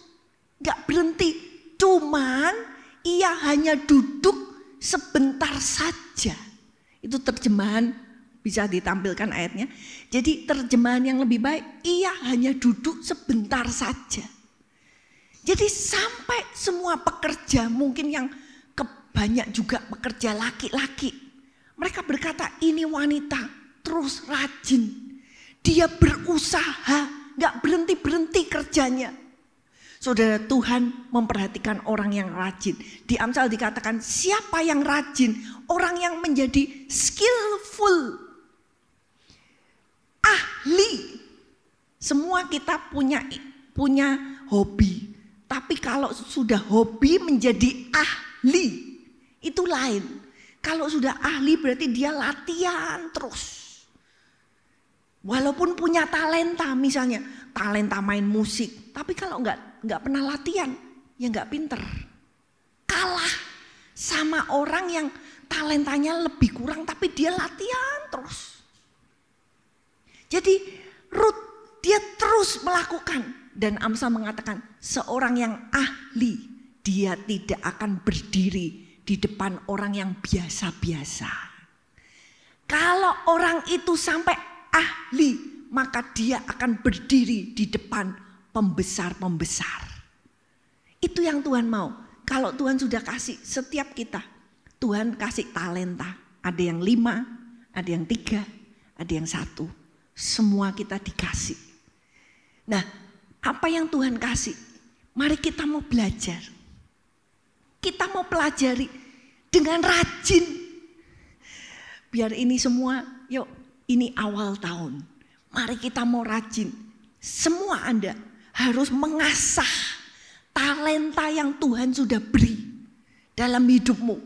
gak berhenti. Cuman ia hanya duduk sebentar saja. Itu terjemahan, bisa ditampilkan ayatnya. Jadi terjemahan yang lebih baik, ia hanya duduk sebentar saja. Jadi sampai semua pekerja, mungkin yang banyak juga pekerja laki-laki, mereka berkata ini wanita terus rajin. Dia berusaha, gak berhenti-berhenti kerjanya. Saudara, Tuhan memperhatikan orang yang rajin. Di Amsal dikatakan siapa yang rajin? Orang yang menjadi skillful, ahli. Semua kita punya hobi. Tapi kalau sudah hobi menjadi ahli, itu lain. Kalau sudah ahli berarti dia latihan terus. Walaupun punya talenta, misalnya talenta main musik, tapi kalau nggak pernah latihan, ya nggak pinter. Kalah sama orang yang talentanya lebih kurang, tapi dia latihan terus. Jadi Ruth dia terus melakukan. dan Amsal mengatakan seorang yang ahli dia tidak akan berdiri di depan orang yang biasa-biasa. Kalau orang itu sampai ahli, maka dia akan berdiri di depan pembesar-pembesar. Itu yang Tuhan mau. Kalau Tuhan sudah kasih setiap kita, Tuhan kasih talenta. Ada yang 5, ada yang 3, ada yang 1. Semua kita dikasih. Nah, apa yang Tuhan kasih? Mari kita mau belajar. Kita mau pelajari dengan rajin. Biar ini semua, yuk ini awal tahun. Mari kita mau rajin. Semua Anda harus mengasah talenta yang Tuhan sudah beri dalam hidupmu.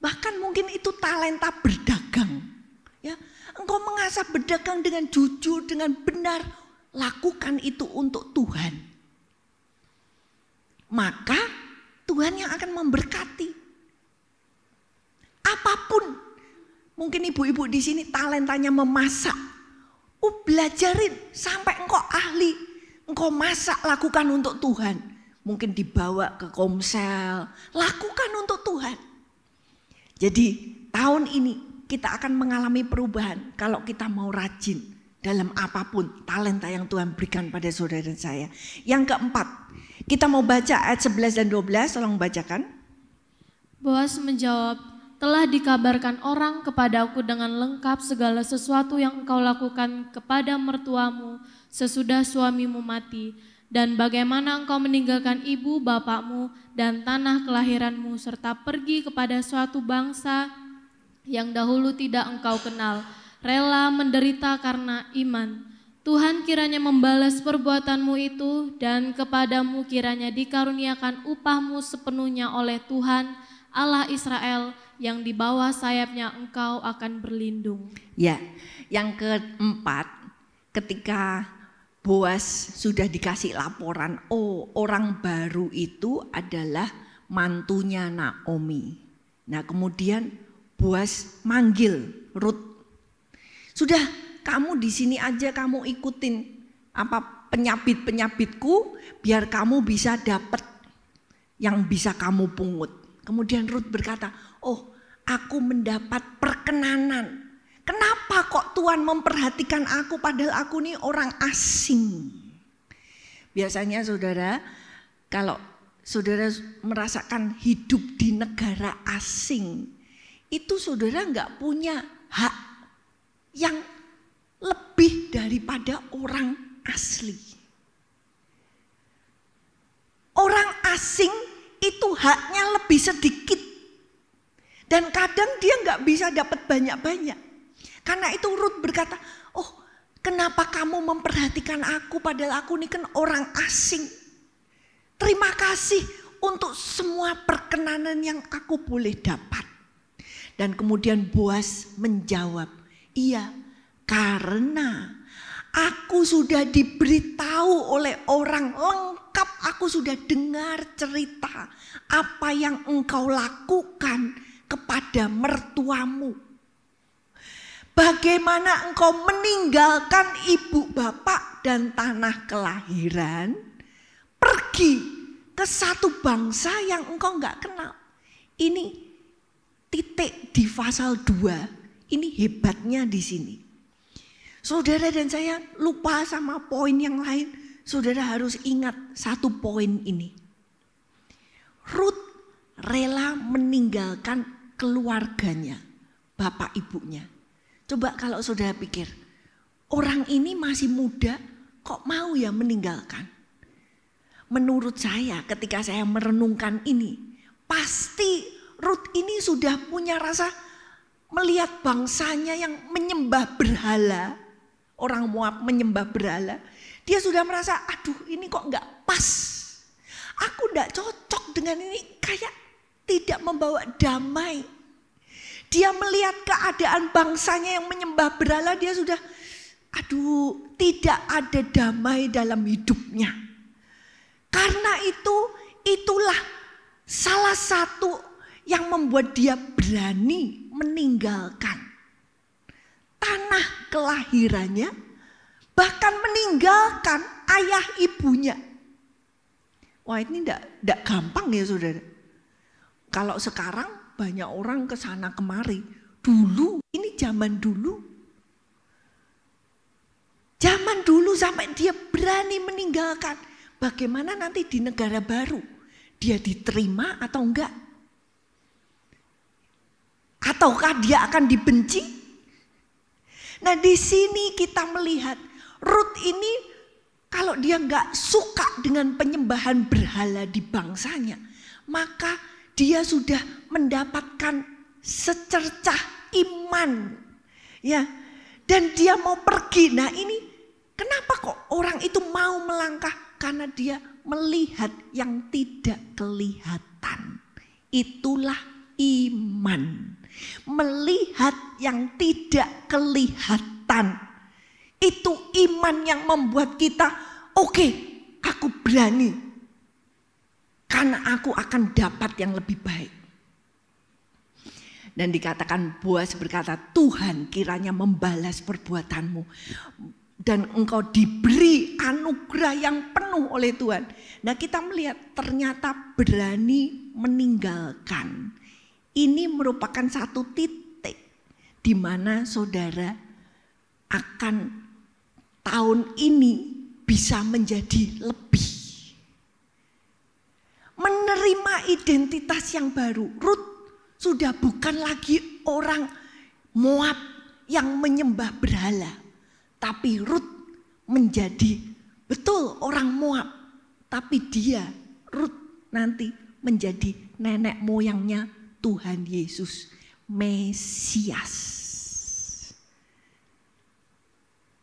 Bahkan mungkin itu talenta berdagang. Ya, engkau mengasah berdagang dengan jujur, dengan benar. Lakukan itu untuk Tuhan. Maka Tuhan yang akan memberkati. Apapun, mungkin ibu-ibu di sini talentanya memasak. Belajarin sampai engkau ahli. Engkau masak, lakukan untuk Tuhan. Mungkin dibawa ke Komsel, lakukan untuk Tuhan. Jadi tahun ini kita akan mengalami perubahan kalau kita mau rajin dalam apapun talenta yang Tuhan berikan pada saudara dan saya. Yang keempat, kita mau baca ayat 11 dan 12, tolong bacakan. Boas menjawab, telah dikabarkan orang kepadaku dengan lengkap segala sesuatu yang engkau lakukan kepada mertuamu sesudah suamimu mati, dan bagaimana engkau meninggalkan ibu bapakmu dan tanah kelahiranmu serta pergi kepada suatu bangsa yang dahulu tidak engkau kenal, rela menderita karena iman. Tuhan kiranya membalas perbuatanmu itu dan kepadamu kiranya dikaruniakan upahmu sepenuhnya oleh Tuhan Allah Israel yang di bawah sayapnya engkau akan berlindung. Ya, yang keempat, ketika Boas sudah dikasih laporan, orang baru itu adalah mantunya Naomi. Nah, kemudian Boas manggil Rut. Sudah, kamu di sini aja, kamu ikutin penyabit-penyabitku biar kamu bisa dapat yang bisa kamu pungut. Kemudian Rut berkata, aku mendapat perkenanan. Kenapa kok Tuhan memperhatikan aku padahal aku ini orang asing? Biasanya saudara, kalau saudara merasakan hidup di negara asing, itu saudara nggak punya hak yang lebih daripada orang asli. Orang asing itu haknya lebih sedikit. Dan kadang dia nggak bisa dapat banyak-banyak. Karena itu Rut berkata, kenapa kamu memperhatikan aku padahal aku ini kan orang asing. Terima kasih untuk semua perkenanan yang aku boleh dapat. Dan kemudian Boas menjawab, iya, karena aku sudah diberitahu oleh orang lengkap, aku sudah dengar cerita apa yang engkau lakukan kepada mertuamu. Bagaimana engkau meninggalkan ibu bapak dan tanah kelahiran, pergi ke satu bangsa yang engkau nggak kenal. Ini titik di pasal 2, ini hebatnya di sini. Saudara dan saya lupa sama poin yang lain, saudara harus ingat satu poin ini. Rut rela meninggalkan keluarganya, bapak ibunya. Coba kalau saudara pikir, orang ini masih muda kok mau ya meninggalkan? Menurut saya ketika saya merenungkan ini, pasti Rut ini sudah punya rasa melihat bangsanya yang menyembah berhala. Orang Moab menyembah berhala. Dia sudah merasa, aduh ini kok gak pas. Aku gak cocok dengan ini, kayak tidak membawa damai. Dia melihat keadaan bangsanya yang menyembah berhala, dia sudah, tidak ada damai dalam hidupnya. Karena itulah salah satu yang membuat dia berani meninggalkan tanah kelahirannya, bahkan meninggalkan ayah ibunya. Wah, ini enggak gampang ya saudara. Kalau sekarang banyak orang ke sana kemari. Dulu, ini zaman dulu. Zaman dulu sampai dia berani meninggalkan. Bagaimana nanti di negara baru? Dia diterima atau enggak? Ataukah dia akan dibenci? Nah, di sini kita melihat Rut ini kalau dia enggak suka dengan penyembahan berhala di bangsanya, maka dia sudah mendapatkan secercah iman. Ya. Dan dia mau pergi. Nah, ini kenapa kok orang itu mau melangkah? Karena dia melihat yang tidak kelihatan. Itulah iman. Melihat yang tidak kelihatan. Itu iman yang membuat kita, oke, aku berani. Karena aku akan dapat yang lebih baik. Dan dikatakan Boas berkata, Tuhan kiranya membalas perbuatanmu. Dan engkau diberi anugerah yang penuh oleh Tuhan. Nah, kita melihat ternyata berani meninggalkan. Ini merupakan satu titik di mana saudara akan tahun ini bisa menjadi lebih. Menerima identitas yang baru. Rut sudah bukan lagi orang Moab yang menyembah berhala. Tapi Rut menjadi betul orang Moab. Tapi dia, Rut nanti menjadi nenek moyangnya Tuhan Yesus, Mesias.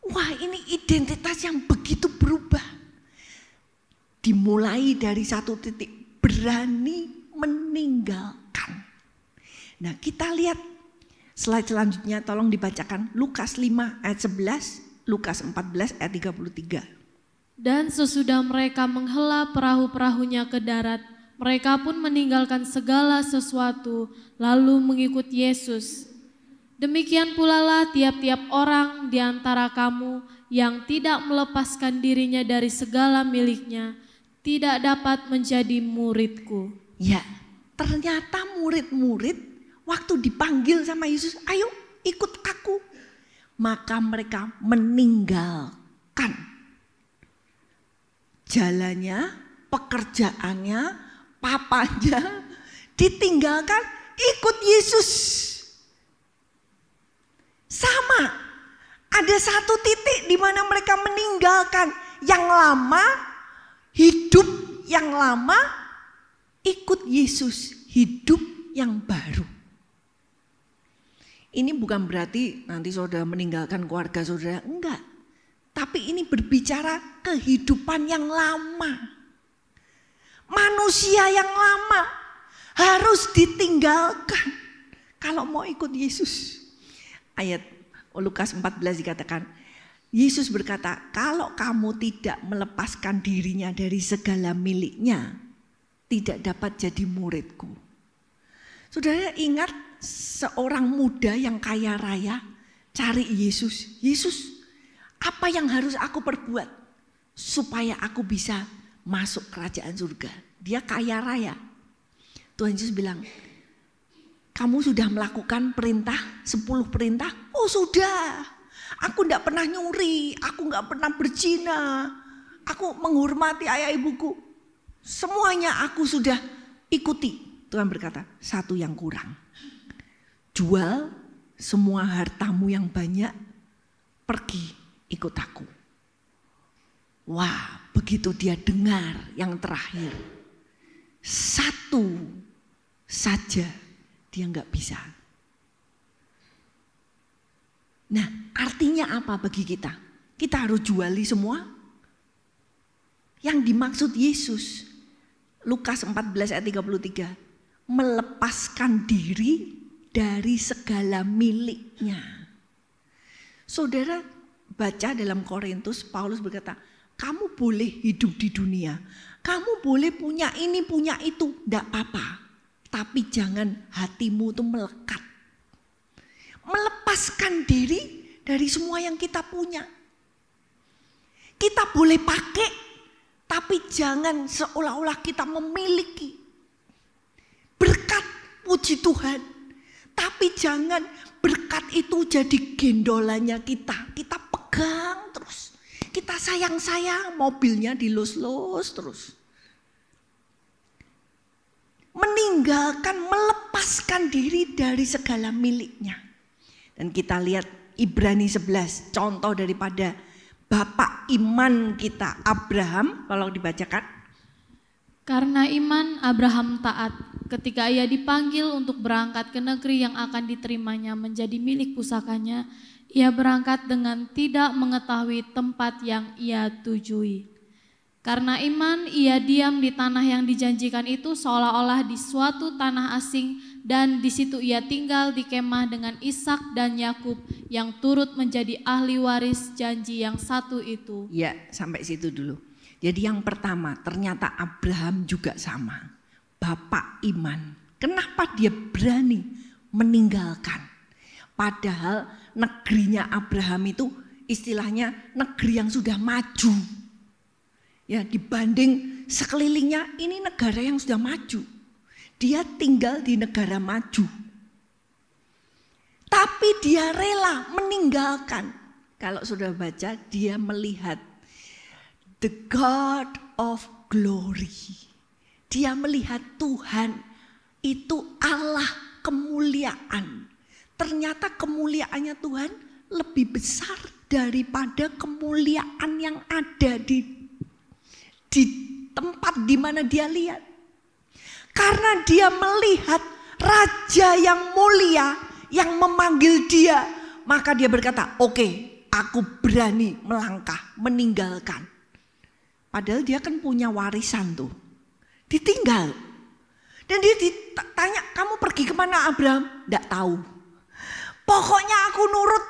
Wah, ini identitas yang begitu berubah. Dimulai dari satu titik, berani meninggalkan. Nah, kita lihat slide selanjutnya, tolong dibacakan Lukas 5 ayat 11, Lukas 14 ayat 33. Dan sesudah mereka menghela perahu-perahunya ke darat, mereka pun meninggalkan segala sesuatu lalu mengikut Yesus. Demikian pula lah tiap-tiap orang di antara kamu yang tidak melepaskan dirinya dari segala miliknya, tidak dapat menjadi muridku. Ya, ternyata murid-murid waktu dipanggil sama Yesus, ayo ikut aku. Maka mereka meninggalkan jalannya, pekerjaannya, papanya, ditinggalkan ikut Yesus. Sama, ada satu titik di mana mereka meninggalkan yang lama, hidup yang lama, ikut Yesus, hidup yang baru. Ini bukan berarti nanti saudara meninggalkan keluarga saudara, enggak. Tapi ini berbicara kehidupan yang lama. Manusia yang lama harus ditinggalkan kalau mau ikut Yesus. Ayat Lukas 14 dikatakan, Yesus berkata, kalau kamu tidak melepaskan dirinya dari segala miliknya, tidak dapat jadi muridku. Saudara ingat seorang muda yang kaya raya cari Yesus. Yesus, apa yang harus aku perbuat supaya aku bisa masuk kerajaan surga? Dia kaya raya. Tuhan Yesus bilang, kamu sudah melakukan perintah, 10 perintah? Oh sudah, aku tidak pernah nyuri, aku nggak pernah berzina, aku menghormati ayah ibuku. Semuanya aku sudah ikuti. Tuhan berkata, satu yang kurang. Jual semua hartamu yang banyak, pergi ikut aku. Wah, begitu dia dengar yang terakhir, satu saja dia nggak bisa. Nah, artinya apa bagi kita? Kita harus juali semua? Yang dimaksud Yesus, Lukas 14 ayat 33, melepaskan diri dari segala miliknya. Saudara baca dalam Korintus, Paulus berkata, kamu boleh hidup di dunia, kamu boleh punya ini, punya itu, tidak apa-apa. Tapi jangan hatimu itu melekat. Melepaskan diri dari semua yang kita punya. Kita boleh pakai, tapi jangan seolah-olah kita memiliki. Berkat, puji Tuhan. Tapi jangan berkat itu jadi gendolanya kita. Kita pegang terus. Kita sayang-sayang, mobilnya dilus-lus terus. Meninggalkan, melepaskan diri dari segala miliknya. Dan kita lihat Ibrani 11, contoh daripada bapak iman kita Abraham, kalau dibacakan. Karena iman Abraham taat ketika ia dipanggil untuk berangkat ke negeri yang akan diterimanya menjadi milik pusakanya, ia berangkat dengan tidak mengetahui tempat yang ia tujui. Karena iman ia diam di tanah yang dijanjikan itu seolah-olah di suatu tanah asing, dan di situ ia tinggal di kemah dengan Ishak dan Yakub yang turut menjadi ahli waris janji yang satu itu. Ya, sampai situ dulu. Jadi yang pertama, ternyata Abraham juga sama. Bapak iman. Kenapa dia berani meninggalkan? Padahal negerinya Abraham itu istilahnya negeri yang sudah maju. Ya, dibanding sekelilingnya, ini negara yang sudah maju. Dia tinggal di negara maju. Tapi dia rela meninggalkan. Kalau sudah baca, dia melihat the God of glory. Dia melihat Tuhan itu Allah kemuliaan. Ternyata kemuliaannya Tuhan lebih besar daripada kemuliaan yang ada di tempat di mana dia lihat. Karena dia melihat raja yang mulia yang memanggil dia, maka dia berkata, "Oke, aku berani melangkah, meninggalkan." Padahal dia kan punya warisan tuh. Ditinggal. Dan dia ditanya, "Kamu pergi kemana Abraham?" Tidak tahu. Pokoknya aku nurut.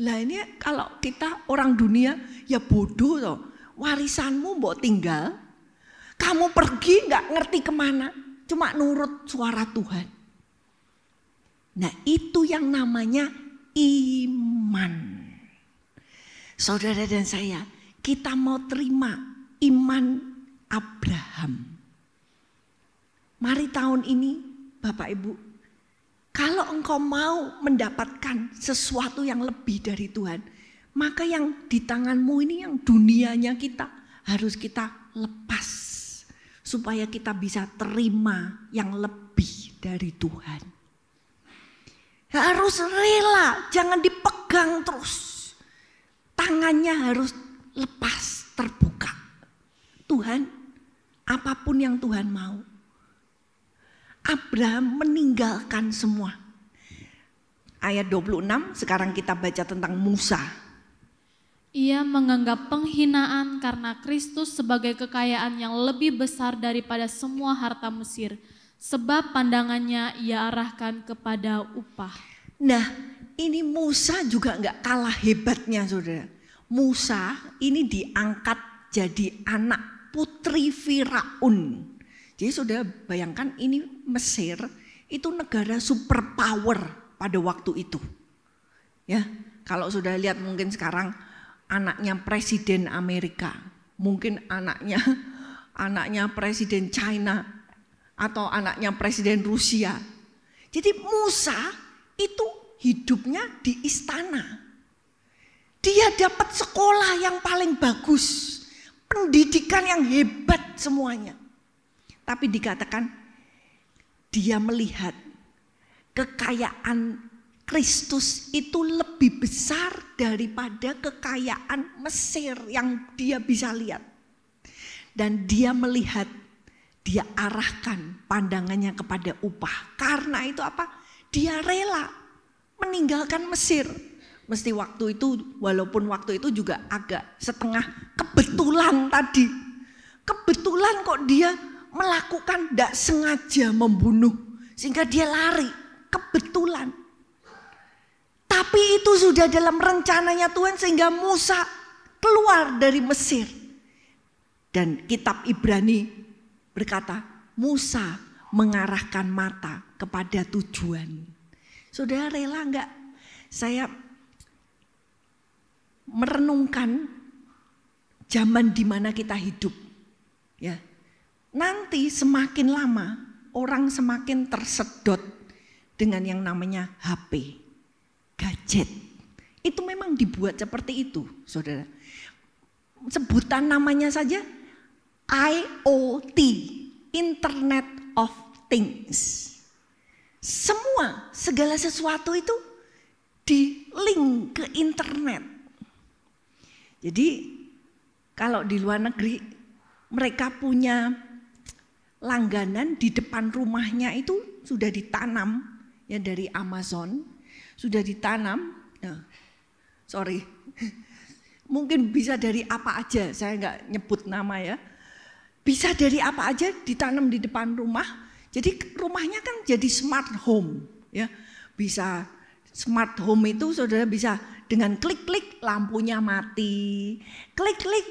Lah ini kalau kita orang dunia ya bodoh toh. Warisanmu mbok tinggal, kamu pergi nggak ngerti kemana, cuma nurut suara Tuhan. Nah itu yang namanya iman. Saudara dan saya, kita mau terima iman Abraham. Mari tahun ini Bapak Ibu, kalau engkau mau mendapatkan sesuatu yang lebih dari Tuhan, maka yang di tanganmu ini, yang dunianya kita harus kita lepas. Supaya kita bisa terima yang lebih dari Tuhan. Harus rela, jangan dipegang terus. Tangannya harus lepas, terbuka. Tuhan, apapun yang Tuhan mau. Abraham meninggalkan semua. Ayat 26, sekarang kita baca tentang Musa. Ia menganggap penghinaan karena Kristus sebagai kekayaan yang lebih besar daripada semua harta Mesir, sebab pandangannya ia arahkan kepada upah. Nah, ini Musa juga enggak kalah hebatnya, saudara. Musa ini diangkat jadi anak putri Firaun. Jadi saudara bayangkan, ini Mesir itu negara superpower pada waktu itu. Ya, kalau sudah lihat mungkin sekarang anaknya presiden Amerika, mungkin anaknya presiden China atau anaknya presiden Rusia. Jadi Musa itu hidupnya di istana. Dia dapat sekolah yang paling bagus, pendidikan yang hebat semuanya. Tapi dikatakan dia melihat kekayaan Kristus itu lebih besar daripada kekayaan Mesir yang dia bisa lihat. Dan dia melihat, dia arahkan pandangannya kepada upah. Karena itu apa? Dia rela meninggalkan Mesir. Mesti waktu itu, walaupun waktu itu juga agak setengah kebetulan tadi. Kebetulan kok dia melakukan, tidak sengaja membunuh. Sehingga dia lari, kebetulan. Tapi itu sudah dalam rencananya Tuhan sehingga Musa keluar dari Mesir. Dan kitab Ibrani berkata, Musa mengarahkan mata kepada tujuan. Saudara rela enggak? Saya merenungkan zaman di mana kita hidup. Ya. Nanti semakin lama orang semakin tersedot dengan yang namanya HP, gadget. Itu memang dibuat seperti itu, saudara. Sebutan namanya saja IoT, Internet of Things. Segala sesuatu itu di-link ke internet. Jadi kalau di luar negeri mereka punya langganan di depan rumahnya itu sudah ditanam ya dari Amazon, sudah ditanam. Nah, sorry, mungkin bisa dari apa aja, saya nggak nyebut nama ya. Bisa dari apa aja ditanam di depan rumah. Jadi rumahnya kan jadi smart home ya. Bisa smart home itu saudara bisa dengan klik-klik lampunya mati, klik-klik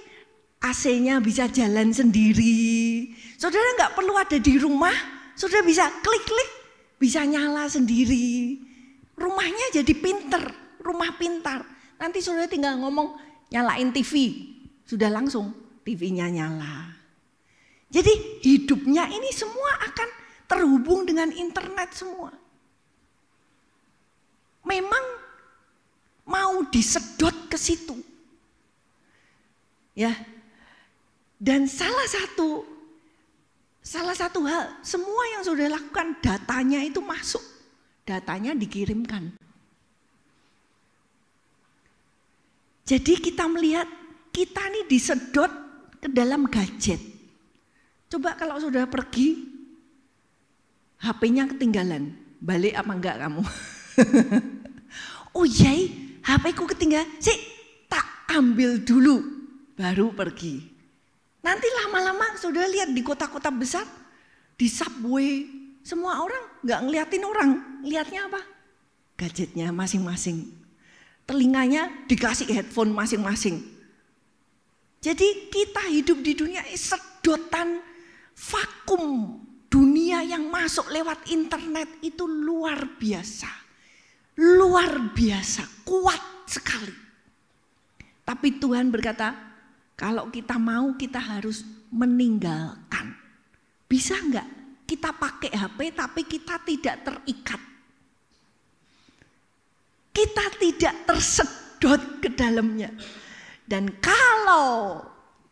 AC-nya bisa jalan sendiri. Saudara nggak perlu ada di rumah, saudara bisa klik-klik bisa nyala sendiri. Rumahnya jadi pinter, rumah pintar. Nanti saudara tinggal ngomong nyalain TV, sudah langsung TV-nya nyala. Jadi hidupnya ini semua akan terhubung dengan internet semua. Memang mau disedot ke situ. Ya. Dan salah satu hal, semua yang sudah lakukan datanya itu masuk. Datanya dikirimkan. Jadi kita melihat kita ini disedot ke dalam gadget. Coba kalau sudah pergi, HP-nya ketinggalan, balik apa enggak kamu? Oh iya, HP-ku ketinggalan, sih tak ambil dulu, baru pergi. Nanti lama-lama sudah lihat di kota-kota besar, di subway, semua orang enggak ngeliatin orang, lihatnya apa? Gadgetnya masing-masing. Telinganya dikasih headphone masing-masing. Jadi kita hidup di dunia sedotan vakum. Dunia yang masuk lewat internet itu luar biasa. Luar biasa, kuat sekali. Tapi Tuhan berkata, kalau kita mau kita harus meninggalkan. Bisa enggak kita pakai HP tapi kita tidak terikat? Kita tidak tersedot ke dalamnya. Dan kalau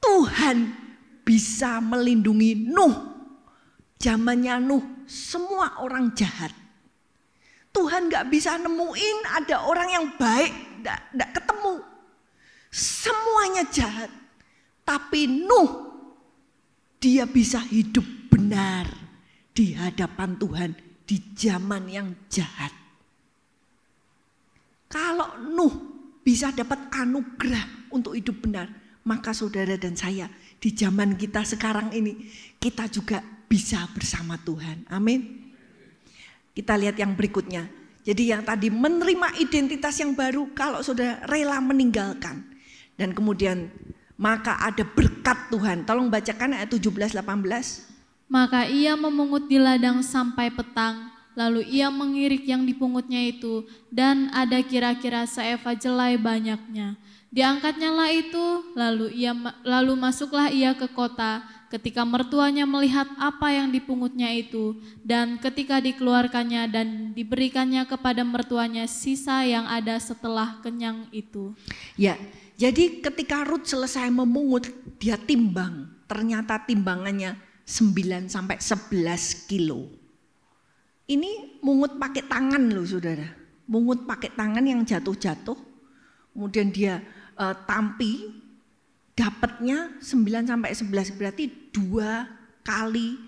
Tuhan bisa melindungi Nuh, zamannya Nuh semua orang jahat. Tuhan gak bisa nemuin ada orang yang baik, gak ketemu. Semuanya jahat. Tapi Nuh, dia bisa hidup benar di hadapan Tuhan di zaman yang jahat. Kalau Nuh bisa dapat anugerah untuk hidup benar, maka saudara dan saya di zaman kita sekarang ini, kita juga bisa bersama Tuhan. Amin. Kita lihat yang berikutnya. Jadi yang tadi menerima identitas yang baru, kalau saudara rela meninggalkan. Dan kemudian maka ada berkat Tuhan. Tolong bacakan ayat 17-18. Maka ia memungut di ladang sampai petang, lalu ia mengirik yang dipungutnya itu, dan ada kira-kira seeva jelai banyaknya. Diangkatnya lah itu, lalu masuklah ia ke kota. Ketika mertuanya melihat apa yang dipungutnya itu, dan ketika dikeluarkannya dan diberikannya kepada mertuanya sisa yang ada setelah kenyang itu. Ya, jadi ketika Rut selesai memungut, dia timbang. Ternyata timbangannya 9-11 kilo. Ini mungut pakai tangan loh saudara. Mungut pakai tangan yang jatuh-jatuh. Kemudian dia tampi, dapatnya 9-11, berarti 2 kali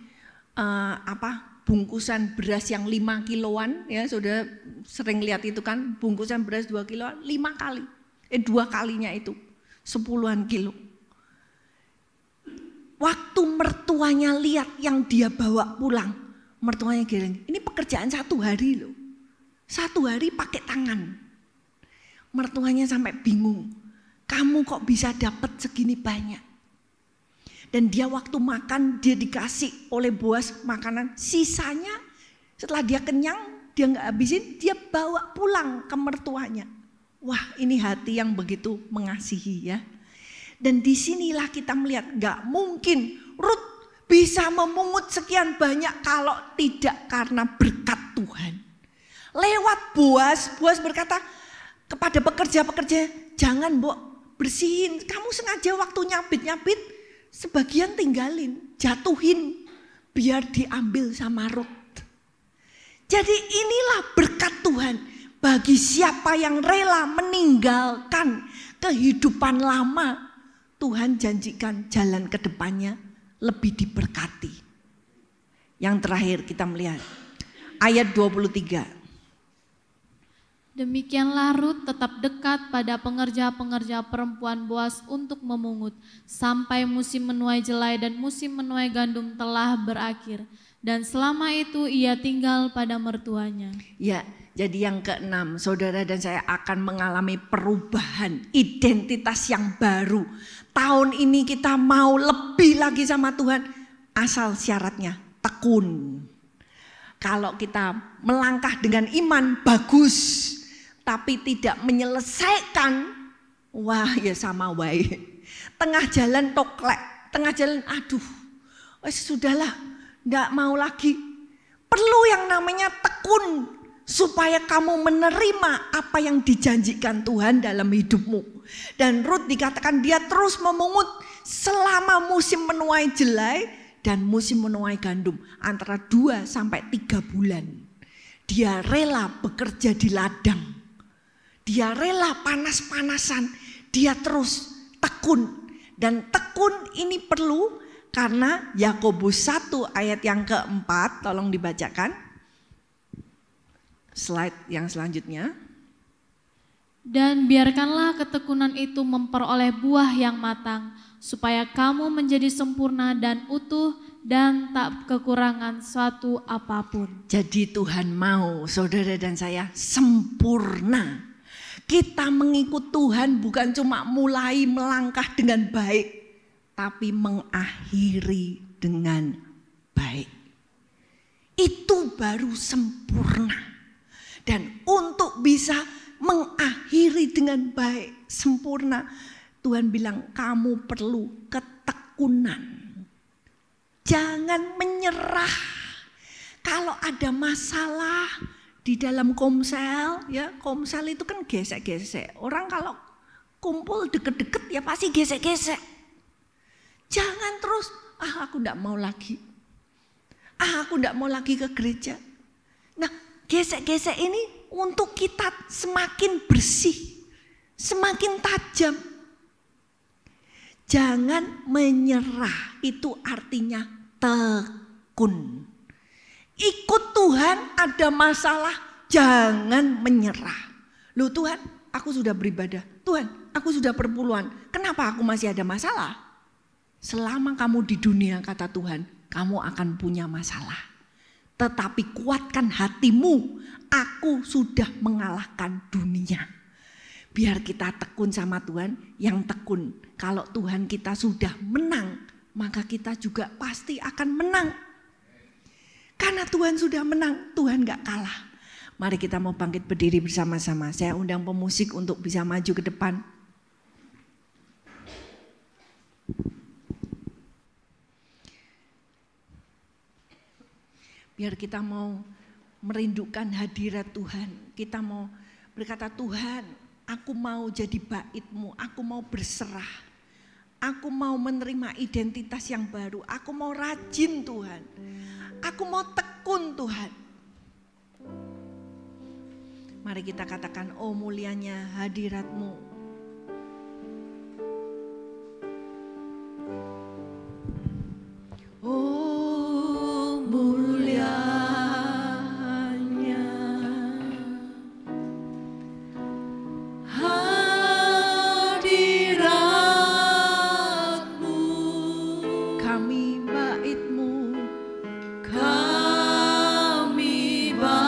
bungkusan beras yang 5 kiloan, ya saudara sering lihat itu kan, bungkusan beras 2 kiloan 5 kali, 2 kalinya itu 10-an kilo. Waktu mertuanya lihat yang dia bawa pulang, mertuanya geleng, ini pekerjaan 1 hari loh, 1 hari pakai tangan. Mertuanya sampai bingung. Kamu kok bisa dapat segini banyak? Dan dia waktu makan, dia dikasih oleh Boas makanan, sisanya setelah dia kenyang, dia nggak habisin, dia bawa pulang ke mertuanya. Wah, ini hati yang begitu mengasihi ya. Dan disinilah kita melihat gak mungkin Rut bisa memungut sekian banyak kalau tidak karena berkat Tuhan. Lewat Boaz berkata kepada pekerja-pekerja, jangan mbok bersihin, kamu sengaja waktu nyabit-nyabit sebagian tinggalin, jatuhin biar diambil sama Rut. Jadi inilah berkat Tuhan bagi siapa yang rela meninggalkan kehidupan lama. Tuhan janjikan jalan ke depannya lebih diberkati. Yang terakhir kita melihat ayat 23. Demikianlah Rut tetap dekat pada pengerja-pengerja perempuan Boaz untuk memungut, sampai musim menuai jelai dan musim menuai gandum telah berakhir. Dan selama itu ia tinggal pada mertuanya. Ya, jadi yang keenam, saudara dan saya akan mengalami perubahan identitas yang baru. Tahun ini kita mau lebih lagi sama Tuhan, asal syaratnya tekun. Kalau kita melangkah dengan iman bagus, tapi tidak menyelesaikan, wah ya sama wae. Tengah jalan toklek, tengah jalan aduh, sudahlah, enggak mau lagi. Perlu yang namanya tekun supaya kamu menerima apa yang dijanjikan Tuhan dalam hidupmu. Dan Rut dikatakan dia terus memungut selama musim menuai jelai dan musim menuai gandum, antara 2 sampai 3 bulan. Dia rela bekerja di ladang. Dia rela panas-panasan, dia terus tekun. Dan tekun ini perlu karena Yakobus 1 ayat yang keempat, tolong dibacakan. Slide yang selanjutnya. Dan biarkanlah ketekunan itu memperoleh buah yang matang, supaya kamu menjadi sempurna dan utuh dan tak kekurangan suatu apapun. Jadi Tuhan mau saudara dan saya sempurna. Kita mengikut Tuhan bukan cuma mulai melangkah dengan baik, tapi mengakhiri dengan baik. Itu baru sempurna. Dan untuk bisa mengakhiri dengan baik, sempurna, Tuhan bilang kamu perlu ketekunan. Jangan menyerah. Kalau ada masalah di dalam komsel, ya komsel itu kan gesek-gesek. Orang kalau kumpul deket-deket ya pasti gesek-gesek. Jangan terus, aku enggak mau lagi. Aku enggak mau lagi ke gereja. Nah, gesek-gesek ini untuk kita semakin bersih, semakin tajam. Jangan menyerah, itu artinya tekun. Ikut Tuhan, ada masalah, jangan menyerah. Loh Tuhan, aku sudah beribadah. Tuhan, aku sudah perpuluhan. Kenapa aku masih ada masalah? Selama kamu di dunia, kata Tuhan, kamu akan punya masalah. Tetapi kuatkan hatimu, aku sudah mengalahkan dunia. Biar kita tekun sama Tuhan, yang tekun. Kalau Tuhan kita sudah menang, maka kita juga pasti akan menang. Karena Tuhan sudah menang, Tuhan gak kalah. Mari kita mau bangkit berdiri bersama-sama. Saya undang pemusik untuk bisa maju ke depan. Biar kita mau merindukan hadirat Tuhan. Kita mau berkata, Tuhan, aku mau jadi bait-Mu, aku mau berserah. Aku mau menerima identitas yang baru, aku mau rajin Tuhan. Aku mau tekun Tuhan. Mari kita katakan, oh mulianya hadirat-Mu. Oh mulianya hadirat-Mu. Kami bait-Mu. Kami bait-Mu.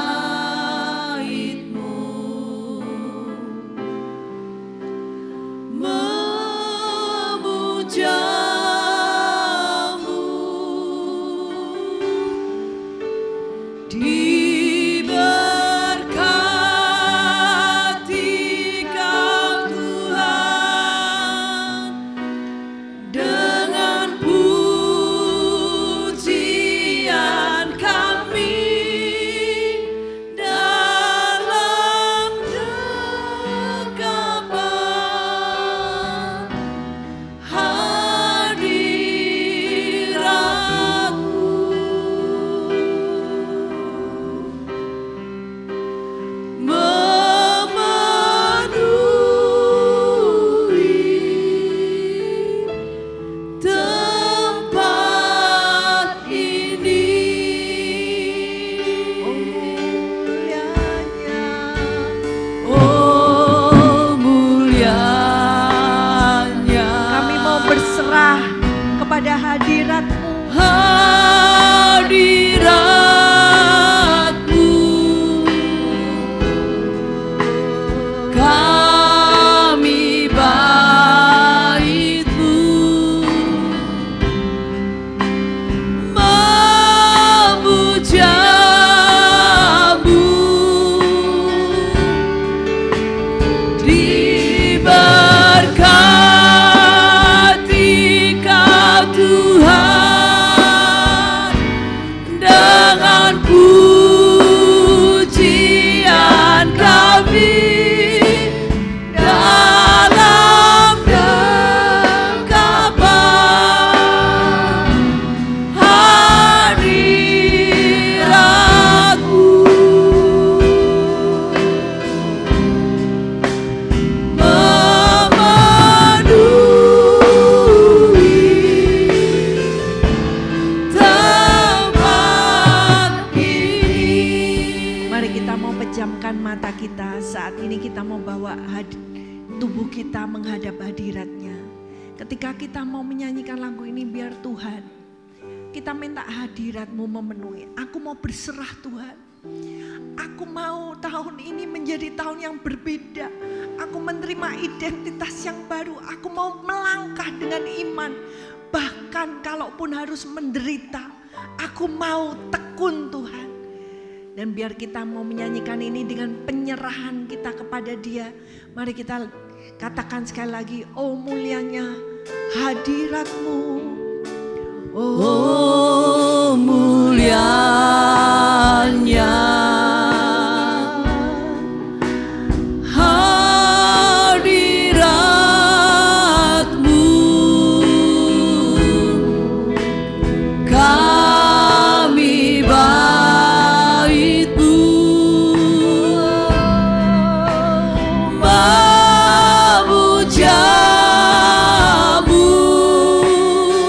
Memuja diberkati Kau Tuhan, saat ini kita mau bawa tubuh kita menghadap hadirat-Nya. Ketika kita mau menyanyikan lagu ini, biar Tuhan, kita minta hadirat-Mu memenuhi. Aku mau berserah Tuhan. Aku mau tahun ini menjadi tahun yang berbeda. Aku menerima identitas yang baru. Aku mau melangkah dengan iman. Bahkan kalaupun harus menderita, aku mau tekun Tuhan. Dan biar kita mau menyanyikan ini dengan penyerahan kita kepada Dia. Mari kita katakan sekali lagi, oh mulianya hadirat-Mu. Oh mulianya hadirat-Mu, kami bait-Mu memuja-Mu.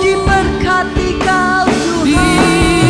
Diberkati Kau Tuhan.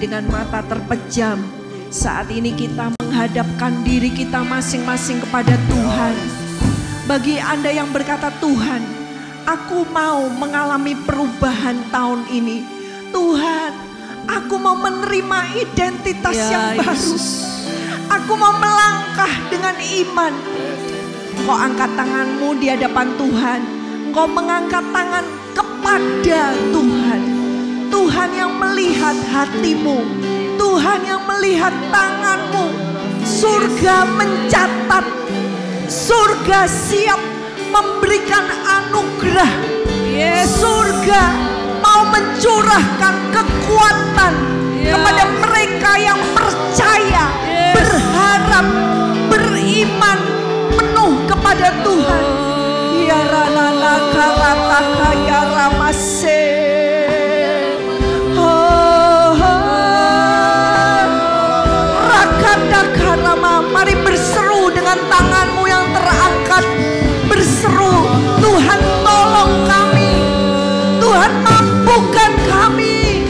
dengan mata terpejam. Saat ini kita menghadapkan diri kita masing-masing kepada Tuhan. Bagi Anda yang berkata, Tuhan, aku mau mengalami perubahan tahun ini. Tuhan, aku mau menerima identitas yang baru. Aku mau melangkah dengan iman. Engkau angkat tanganmu di hadapan Tuhan. Engkau mengangkat tangan kepada Tuhan. Tuhan yang melihat hatimu. Tuhan yang melihat tanganmu. Surga mencatat. Surga siap memberikan anugerah. Surga mau mencurahkan kekuatan kepada mereka yang percaya, berharap, beriman penuh kepada Tuhan. Ya rana karataka ya ramase. Mari berseru dengan tanganmu yang terangkat. Berseru, Tuhan tolong kami. Tuhan mampukan kami.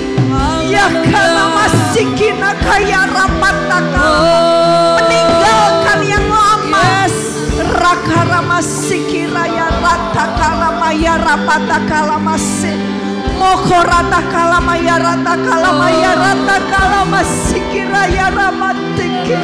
Ya kana masikina kaya rapataka. Meninggalkan yang lama. Rakara masikira ya ratakala maya rapatakala masik. Mokorata kalama ya ratakala maya ratakala masikira ya ramatike.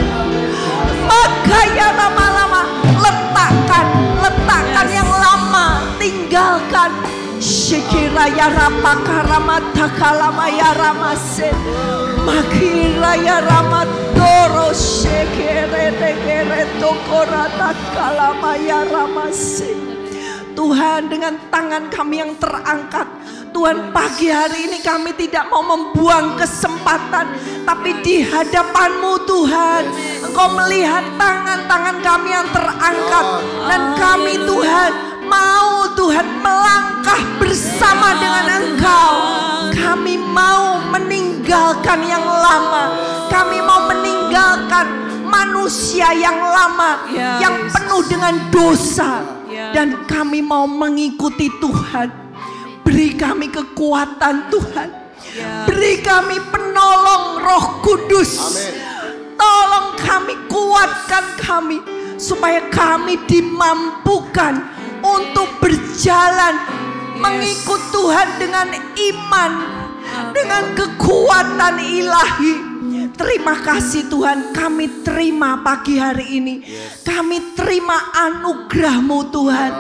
Maka ya lama-lama letakkan yang lama, tinggalkan. Shikira ya rapaka ramata kalama ya ramase. Makira ya ramatoro shikere negere tokorata kalama ya ramase. Tuhan, dengan tangan kami yang terangkat, Tuhan, pagi hari ini kami tidak mau membuang kesempatan, tapi di hadapan-Mu Tuhan, Engkau melihat tangan-tangan kami yang terangkat, dan kami Tuhan mau Tuhan melangkah bersama dengan Engkau. Kami mau meninggalkan yang lama, kami mau meninggalkan manusia yang lama, yang penuh dengan dosa, dan kami mau mengikuti Tuhan. Beri kami kekuatan Tuhan. Beri kami penolong Roh Kudus. Tolong kami, kuatkan kami, supaya kami dimampukan untuk berjalan mengikut Tuhan dengan iman, dengan kekuatan ilahi. Terima kasih Tuhan, kami terima pagi hari ini. Kami terima anugerah-Mu Tuhan.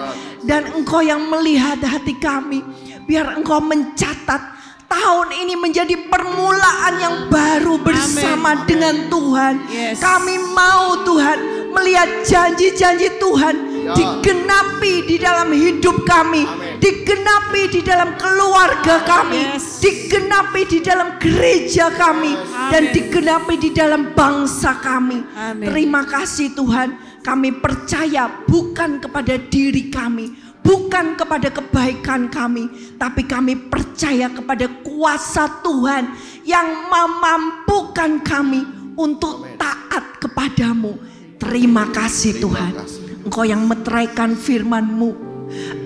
Dan Engkau yang melihat hati kami. Biar Engkau mencatat tahun ini menjadi permulaan yang baru bersama dengan Tuhan. Kami mau Tuhan melihat janji-janji Tuhan digenapi di dalam hidup kami, digenapi di dalam keluarga kami, digenapi di dalam gereja kami, dan digenapi di dalam bangsa kami. Terima kasih Tuhan, kami percaya bukan kepada diri kami, bukan kepada kebaikan kami, tapi kami percaya kepada kuasa Tuhan yang memampukan kami untuk taat kepadamu. Terima kasih Tuhan. Engkau yang meteraikan firman-Mu,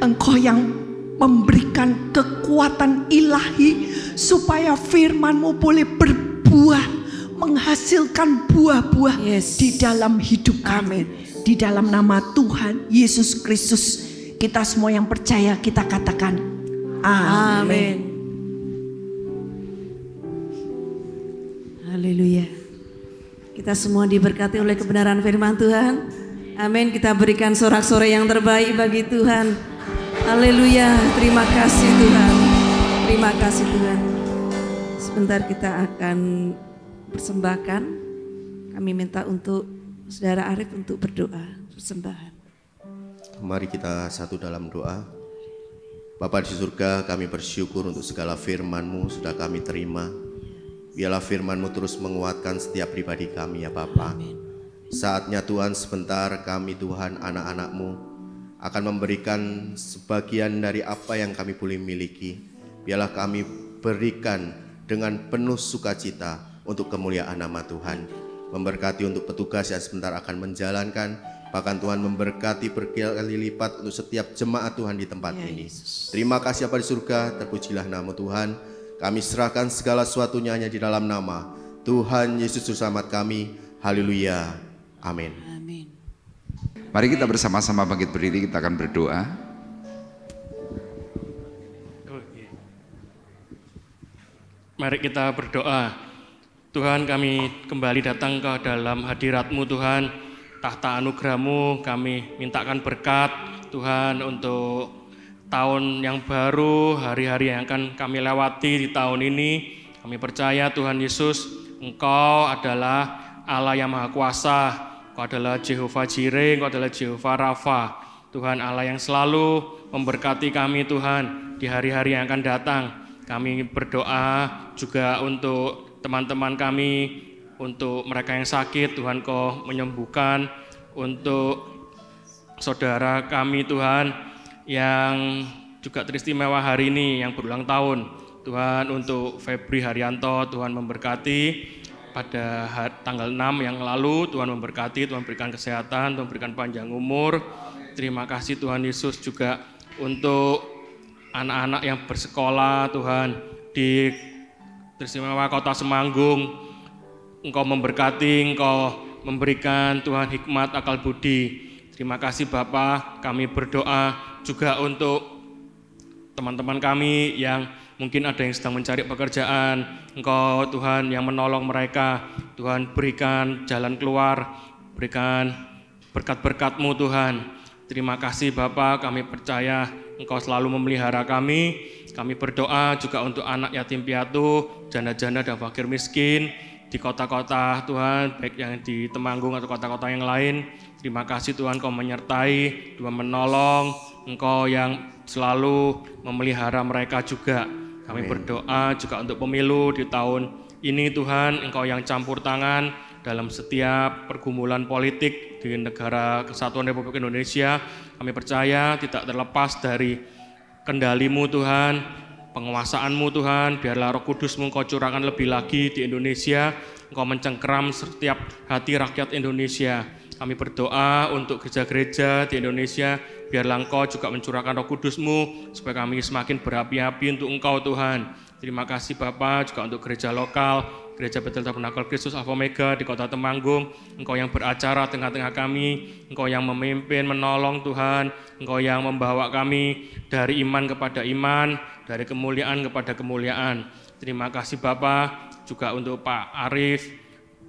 Engkau yang memberikan kekuatan ilahi supaya firman-Mu boleh berbuah, menghasilkan buah-buah di dalam hidup kami. Di dalam nama Tuhan Yesus Kristus, kita semua yang percaya kita katakan amin. Haleluya. Kita semua diberkati oleh kebenaran firman Tuhan. Amin. Kita berikan sorak-sorai yang terbaik bagi Tuhan. Haleluya. Terima kasih Tuhan. Terima kasih Tuhan. Sebentar kita akan persembahkan. Kami minta untuk Saudara Arif untuk berdoa persembahan. Mari kita satu dalam doa. Bapa di surga, kami bersyukur untuk segala firman-Mu sudah kami terima. Biarlah firman-Mu terus menguatkan setiap pribadi kami ya Bapa. Saatnya Tuhan, sebentar kami Tuhan anak-anak-Mu akan memberikan sebagian dari apa yang kami boleh miliki. Biarlah kami berikan dengan penuh sukacita untuk kemuliaan nama Tuhan. Memberkati untuk petugas yang sebentar akan menjalankan. Bahkan Tuhan memberkati berkali lipat untuk setiap jemaat Tuhan di tempat ini. Terima kasih Bapa di surga, terpujilah nama Tuhan. Kami serahkan segala sesuatunya hanya di dalam nama Tuhan Yesus Juru Selamat kami. Haleluya. Amin. Amin. Mari kita bersama-sama bangkit berdiri, kita akan berdoa. Mari kita berdoa. Tuhan, kami kembali datang ke dalam hadirat-Mu Tuhan. Tahta anugerah-Mu kami mintakan berkat Tuhan untuk tahun yang baru, hari-hari yang akan kami lewati di tahun ini. Kami percaya Tuhan Yesus, Engkau adalah Allah yang Maha Kuasa. Engkau adalah Jehovah Jireh, Engkau adalah Jehovah Rafa. Tuhan Allah yang selalu memberkati kami Tuhan di hari-hari yang akan datang. Kami berdoa juga untuk teman-teman kami, untuk mereka yang sakit, Tuhan Kau menyembuhkan, untuk saudara kami Tuhan yang juga teristimewa hari ini, yang berulang tahun. Tuhan, untuk Febri Haryanto, Tuhan memberkati pada tanggal 6 yang lalu, Tuhan memberkati, Tuhan berikan kesehatan, Tuhan berikan panjang umur. Terima kasih Tuhan Yesus juga untuk anak-anak yang bersekolah Tuhan di teristimewa Kota Semanggung. Engkau memberkati, Engkau memberikan Tuhan hikmat, akal budi. Terima kasih Bapa. Kami berdoa juga untuk teman-teman kami yang mungkin ada yang sedang mencari pekerjaan. Engkau Tuhan yang menolong mereka. Tuhan berikan jalan keluar, berikan berkat-berkat-Mu Tuhan. Terima kasih Bapa, kami percaya Engkau selalu memelihara kami. Kami berdoa juga untuk anak yatim piatu, janda-janda dan fakir miskin di kota-kota Tuhan, baik yang di Temanggung atau kota-kota yang lain. Terima kasih Tuhan, Kau menyertai, Tuhan menolong, Engkau yang selalu memelihara mereka juga. Kami berdoa juga untuk pemilu di tahun ini Tuhan, Engkau yang campur tangan dalam setiap pergumulan politik di negara Kesatuan Republik Indonesia. Kami percaya tidak terlepas dari kendali-Mu Tuhan, penguasaan-Mu Tuhan. Biarlah Roh Kudus-Mu Engkau curahkan lebih lagi di Indonesia. Engkau mencengkeram setiap hati rakyat Indonesia. Kami berdoa untuk gereja-gereja di Indonesia. Biarlah Engkau juga mencurahkan Roh Kudus-Mu supaya kami semakin berapi-api untuk Engkau Tuhan. Terima kasih Bapa juga untuk gereja lokal, Gereja Betel Tabernakel Kristus Alpha Omega di Kota Temanggung. Engkau yang beracara tengah-tengah kami, Engkau yang memimpin, menolong Tuhan, Engkau yang membawa kami dari iman kepada iman, dari kemuliaan kepada kemuliaan. Terima kasih Bapa juga untuk Pak Arif,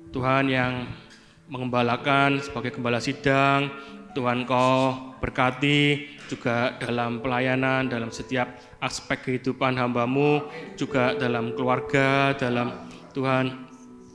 Tuhan yang mengembalakan sebagai gembala sidang. Tuhan Kau berkati juga dalam pelayanan, dalam setiap aspek kehidupan hamba-Mu, juga dalam keluarga, dalam Tuhan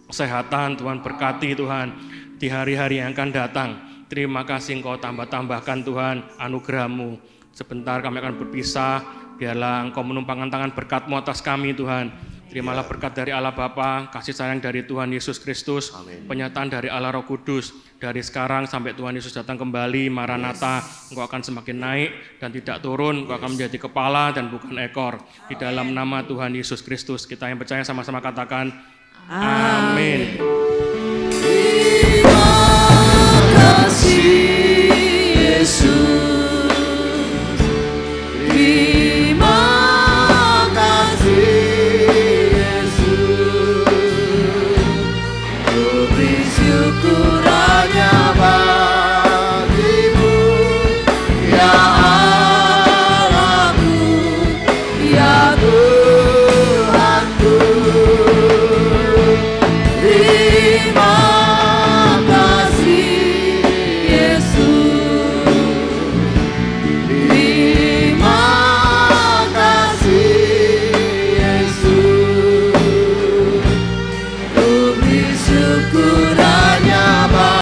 kesehatan. Tuhan berkati Tuhan di hari-hari yang akan datang. Terima kasih Engkau tambah-tambahkan Tuhan anugerah-Mu. Sebentar kami akan berpisah, biarlah Engkau menumpangkan tangan berkat-Mu atas kami Tuhan. Terimalah berkat dari Allah Bapa, kasih sayang dari Tuhan Yesus Kristus, penyertaan dari Allah Roh Kudus, dari sekarang sampai Tuhan Yesus datang kembali, Maranatha. Engkau akan semakin naik dan tidak turun, Engkau akan menjadi kepala dan bukan ekor. Di dalam nama Tuhan Yesus Kristus, kita yang percaya sama-sama katakan, amin. Terima kasih Yesus.